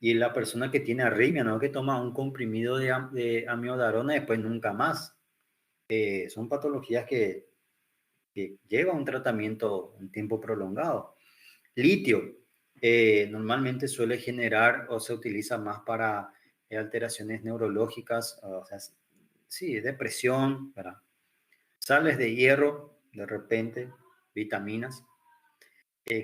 A: Y la persona que tiene arritmia, no que toma un comprimido de amiodarona y después nunca más. Son patologías que llevan un tratamiento un tiempo prolongado. Litio, normalmente suele generar o se utiliza más para alteraciones neurológicas, o sea, sí, depresión, ¿verdad? Sales de hierro, de repente, vitaminas.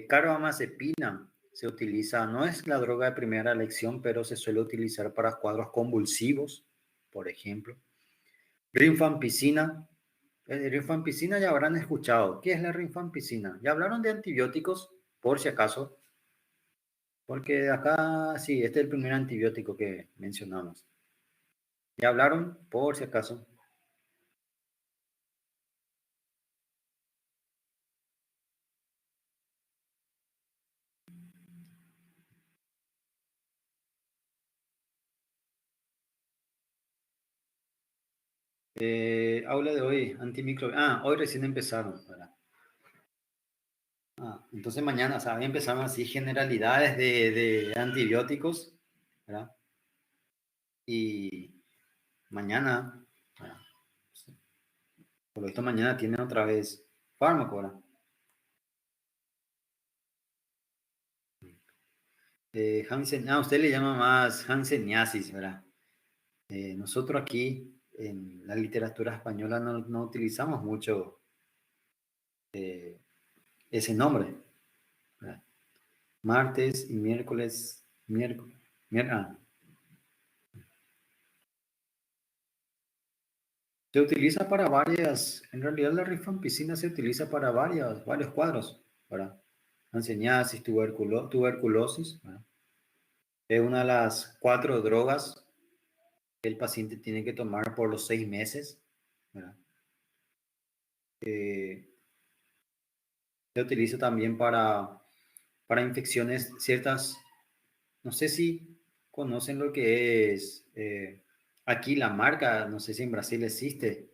A: Carbamazepina se utiliza, no es la droga de primera elección, pero se suele utilizar para cuadros convulsivos, por ejemplo. Rifampicina. Rifampicina ya habrán escuchado. ¿Qué es la rifampicina? Ya hablaron de antibióticos, por si acaso, porque acá sí, este es el primer antibiótico que mencionamos. Ya hablaron, por si acaso. Aula de hoy, antimicrobiano. Ah, hoy recién empezaron, ¿verdad? Ah, entonces mañana, o sea, hoy empezaron así generalidades de antibióticos, ¿verdad? Y mañana, ¿verdad? Por lo visto mañana tienen otra vez fármaco, ¿verdad? Hansen, usted le llama más Hanseniasis, ¿verdad? Nosotros aquí en la literatura española no utilizamos mucho ese nombre, ¿verdad? Martes y miércoles, miércoles, se utiliza para varias, en realidad la rifampicina se utiliza para varios cuadros, ¿verdad? Hanseníasis, tuberculosis, ¿verdad? Es una de las 4 drogas que el paciente tiene que tomar por los 6 meses, ¿verdad? Eh, se utiliza también para infecciones ciertas, no sé si conocen lo que es aquí la marca, no sé si en Brasil existe,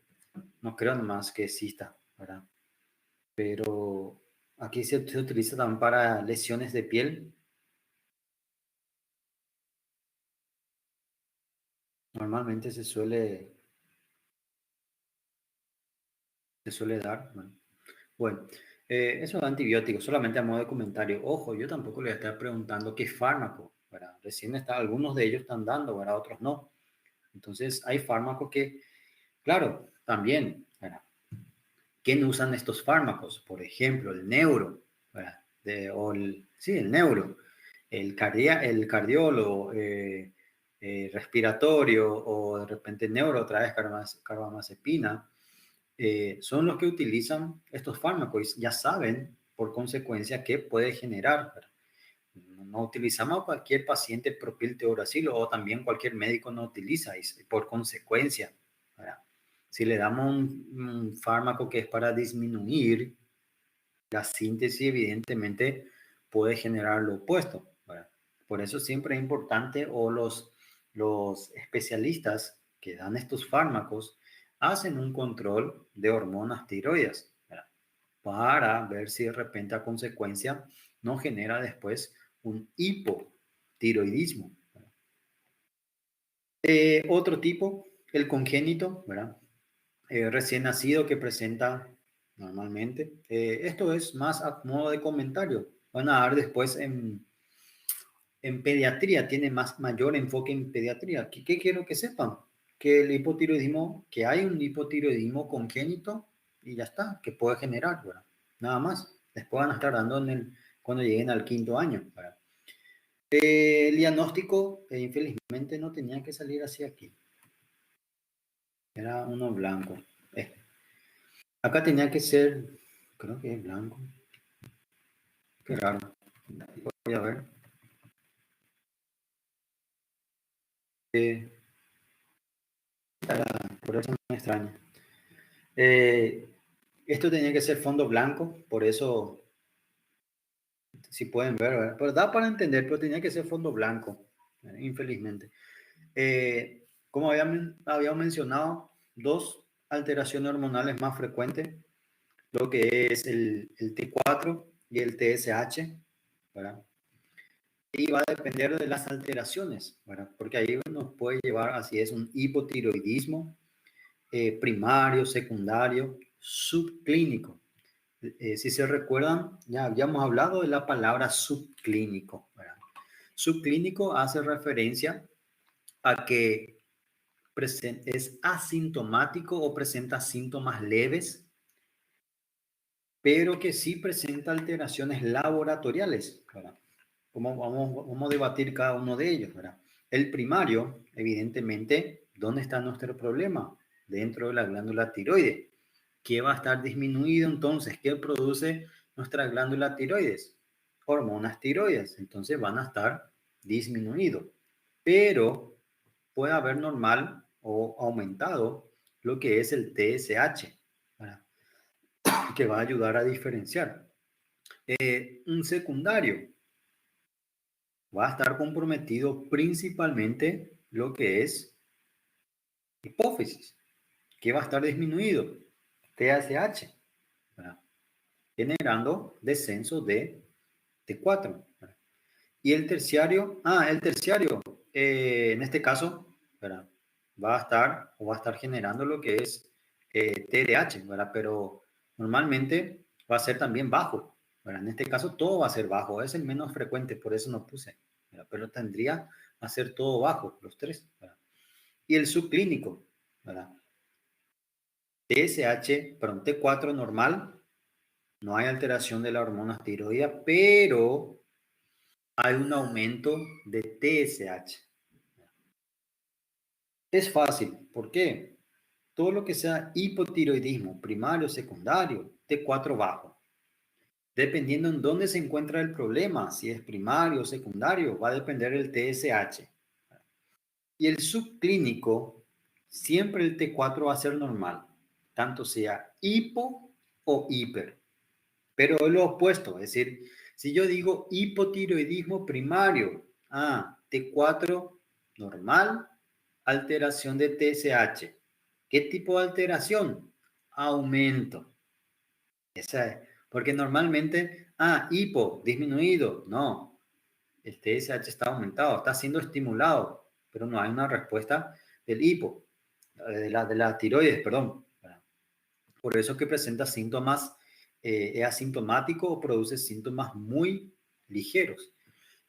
A: no creo nomás que exista, ¿verdad? Pero aquí se utiliza también para lesiones de piel. Normalmente se suele dar. Bueno, eso es antibiótico, solamente a modo de comentario. Ojo, yo tampoco le voy a estar preguntando qué fármaco, ¿verdad? Recién algunos de ellos están dando, ¿verdad? Otros no. Entonces, hay fármacos que, claro, también, ¿verdad? ¿Quién usan estos fármacos? Por ejemplo, el neuro, ¿verdad? Sí, el neuro, el cardiólogo, respiratorio o de repente neuro, otra vez carbamazepina, son los que utilizan estos fármacos y ya saben por consecuencia qué puede generar. ¿Verdad? No utilizamos cualquier paciente propilteuracilo o también cualquier médico no utiliza y por consecuencia, ¿verdad? Si le damos un fármaco que es para disminuir la síntesis, evidentemente puede generar lo opuesto, ¿verdad? Por eso siempre es importante o los especialistas que dan estos fármacos hacen un control de hormonas tiroides, ¿verdad? Para ver si de repente a consecuencia no genera después un hipotiroidismo, ¿verdad? Otro tipo, el congénito, ¿verdad? Recién nacido que presenta normalmente. Esto es más a modo de comentario. Van a dar después en pediatría, tiene mayor enfoque en pediatría. ¿Qué quiero que sepan? Que el hipotiroidismo, que hay un hipotiroidismo congénito y ya está, que puede generar, ¿verdad? Nada más. Después van a estar dando cuando lleguen al 5.º año, ¿verdad? El diagnóstico, infelizmente, no tenía que salir así aquí. Era uno blanco. Acá tenía que ser, creo que es blanco. Qué raro. Voy a ver. Eh, por eso me extraña. Eh, Esto tenía que ser fondo blanco, por eso, si pueden ver, ¿verdad? Pero da para entender, pero tenía que ser fondo blanco, infelizmente. Como habíamos mencionado, dos alteraciones hormonales más frecuentes, lo que es el T4 y el TSH, ¿verdad? Y va a depender de las alteraciones, ¿verdad? Porque ahí nos puede llevar, así es, un hipotiroidismo primario, secundario, subclínico. Si se recuerdan, ya habíamos hablado de la palabra subclínico, ¿verdad? Subclínico hace referencia a que es asintomático o presenta síntomas leves, pero que sí presenta alteraciones laboratoriales, ¿verdad? Vamos a debatir cada uno de ellos, ¿verdad? El primario, evidentemente, ¿dónde está nuestro problema? Dentro de la glándula tiroides. ¿Qué va a estar disminuido entonces? ¿Qué produce nuestra glándula tiroides? Hormonas tiroides. Entonces van a estar disminuidos. Pero puede haber normal o aumentado lo que es el TSH, ¿verdad? Que va a ayudar a diferenciar. Un secundario va a estar comprometido principalmente lo que es hipófisis, que va a estar disminuido, TSH, ¿verdad? Generando descenso de T4. ¿Verdad? Y el terciario, en este caso, ¿verdad? Va a estar generando lo que es TDH, ¿verdad? Pero normalmente va a ser también bajo, ¿verdad? En este caso todo va a ser bajo, es el menos frecuente, por eso no puse, ¿verdad? Pero tendría a ser todo bajo, los tres, ¿verdad? Y el subclínico, ¿verdad? TSH, perdón, T4 normal, no hay alteración de la hormona tiroidea, pero hay un aumento de TSH. Es fácil, ¿por qué? Todo lo que sea hipotiroidismo, primario, secundario, T4 bajo. Dependiendo en dónde se encuentra el problema, si es primario o secundario, va a depender del TSH. Y el subclínico, siempre el T4 va a ser normal, tanto sea hipo o hiper. Pero es lo opuesto, es decir, si yo digo hipotiroidismo primario, T4 normal, alteración de TSH. ¿Qué tipo de alteración? Aumento. Esa es. Porque normalmente, hipo, disminuido. No, el TSH está aumentado, está siendo estimulado, pero no hay una respuesta del hipo, de la tiroides, perdón. Por eso que presenta síntomas, es asintomático o produce síntomas muy ligeros.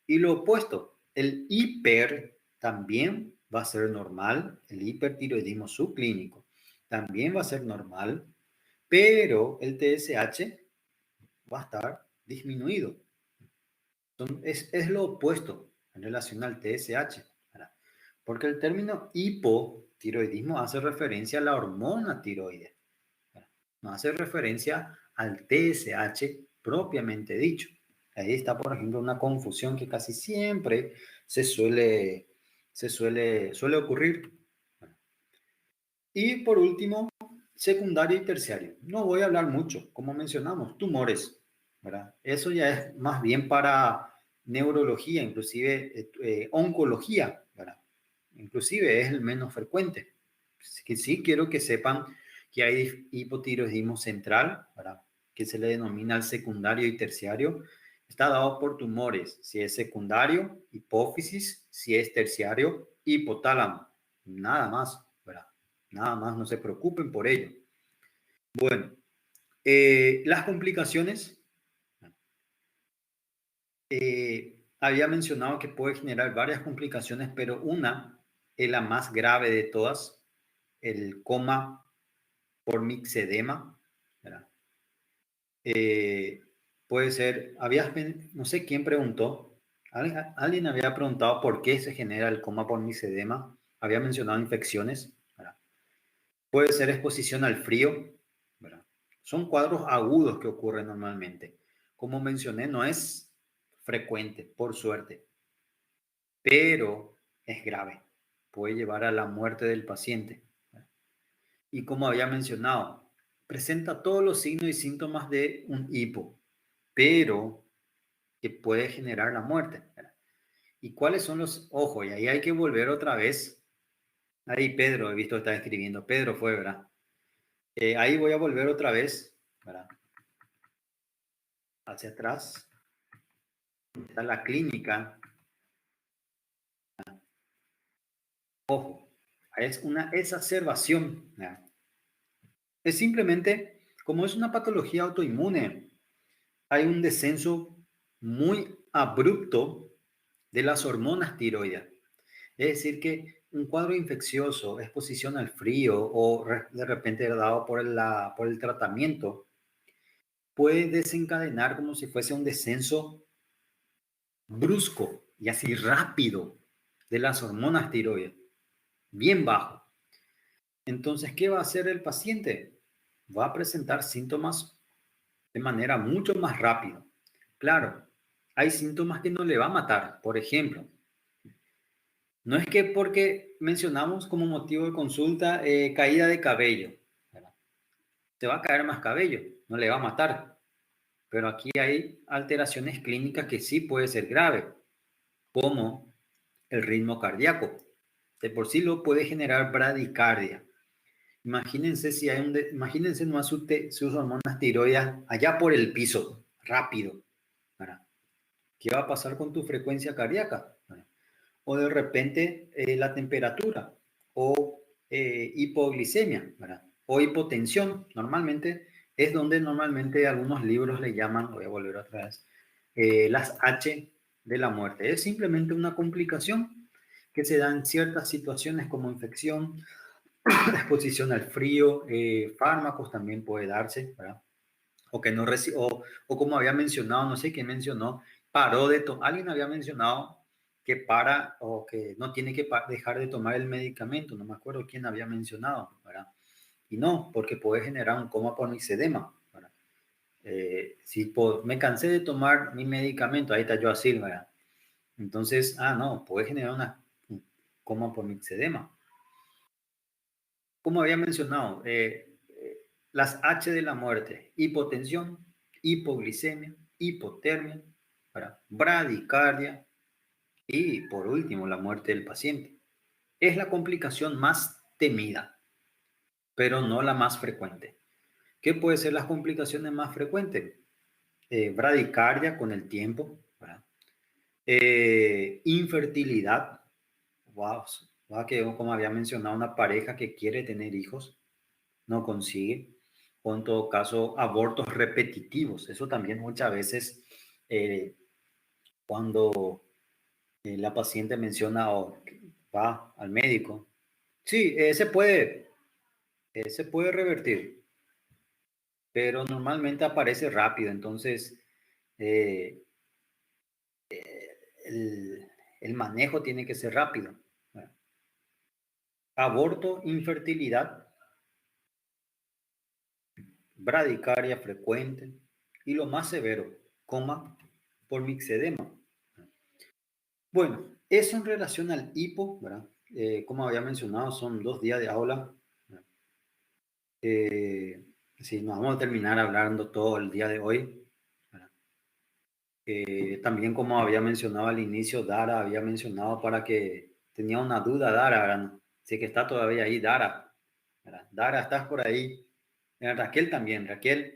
A: Y lo opuesto, el hiper también va a ser normal, el hipertiroidismo subclínico también va a ser normal, pero el TSH va a estar disminuido. Entonces, es lo opuesto en relación al TSH, ¿verdad? Porque el término hipotiroidismo hace referencia a la hormona tiroides, ¿verdad? No hace referencia al TSH propiamente dicho. Ahí está, por ejemplo, una confusión que casi siempre suele ocurrir. Y por último, secundario y terciario. No voy a hablar mucho, como mencionamos, tumores, ¿verdad? Eso ya es más bien para neurología, inclusive oncología, ¿verdad? Inclusive es el menos frecuente. Que sí quiero que sepan que hay hipotiroidismo central, ¿verdad? Que se le denomina el secundario y terciario. Está dado por tumores, si es secundario, hipófisis, si es terciario, hipotálamo. Nada más, ¿verdad? Nada más, no se preocupen por ello. Bueno, las complicaciones. Había mencionado que puede generar varias complicaciones, pero una es la más grave de todas, el coma por mixedema, ¿verdad? Puede ser, no sé quién preguntó, alguien había preguntado por qué se genera el coma por mixedema, había mencionado infecciones, ¿verdad? Puede ser exposición al frío, ¿verdad? Son cuadros agudos que ocurren normalmente. Como mencioné, no es frecuente, por suerte, pero es grave. Puede llevar a la muerte del paciente. Y como había mencionado, presenta todos los signos y síntomas de un hipo, pero que puede generar la muerte. ¿Y cuáles son los ojos? Y ahí hay que volver otra vez. Ahí Pedro, he visto que está escribiendo. Pedro fue, ¿verdad? Ahí voy a volver otra vez, ¿verdad? Hacia atrás. Está la clínica. Ojo, es una exacerbación. ¿Verdad? Es simplemente, como es una patología autoinmune, hay un descenso muy abrupto de las hormonas tiroides. Es decir, que un cuadro infeccioso, exposición al frío o de repente dado por el tratamiento, puede desencadenar como si fuese un descenso brusco y así rápido de las hormonas tiroides, bien bajo. Entonces, ¿qué va a hacer el paciente? Va a presentar síntomas de manera mucho más rápida. Claro, hay síntomas que no le va a matar. Por ejemplo, no es que porque mencionamos como motivo de consulta caída de cabello, ¿verdad? Te va a caer más cabello, no le va a matar. Pero aquí hay alteraciones clínicas que sí puede ser grave, como el ritmo cardíaco. De por sí lo puede generar bradicardia. Imagínense si hay imagínense nomás sus hormonas tiroides allá por el piso, rápido, ¿verdad? ¿Qué va a pasar con tu frecuencia cardíaca? ¿Verdad? O de repente la temperatura, o hipoglicemia, ¿verdad? O hipotensión. Normalmente es donde normalmente algunos libros le llaman, voy a volver otra vez, las H de la muerte. Es simplemente una complicación que se da en ciertas situaciones como infección, exposición al frío, fármacos también puede darse, ¿verdad? O que no o como había mencionado, no sé quién mencionó, paró de tomar, alguien había mencionado que para o que no tiene que dejar de tomar el medicamento, no me acuerdo quién había mencionado, ¿verdad? Y no, porque puede generar un coma por mixedema, ¿verdad? Si me cansé de tomar mi medicamento, ahí está yo así, ¿verdad? Entonces, no, puede generar un coma por mixedema. Como había mencionado, las H de la muerte: hipotensión, hipoglicemia, hipotermia, ¿verdad? Bradicardia y, por último, la muerte del paciente. Es la complicación más temida, pero no la más frecuente. ¿Qué puede ser las complicaciones más frecuentes? Bradicardia con el tiempo, ¿verdad? Infertilidad. Wow, que como había mencionado, una pareja que quiere tener hijos no consigue, o en todo caso abortos repetitivos. Eso también muchas veces cuando la paciente menciona o va al médico, sí, se puede revertir, pero normalmente aparece rápido, entonces eh, el, el manejo tiene que ser rápido. Bueno, aborto, infertilidad, bradicardia frecuente y lo más severo, coma por mixedema. Bueno, eso en relación al hipo, ¿verdad? Como había mencionado, son 2 días de aula. Sí, nos vamos a terminar hablando todo el día de hoy, ¿verdad? También como había mencionado al inicio, Dara había mencionado para que tenía una duda, Dara, ¿verdad? Sí que está todavía ahí, Dara, ¿verdad? Dara, ¿estás por ahí? Raquel también, Raquel.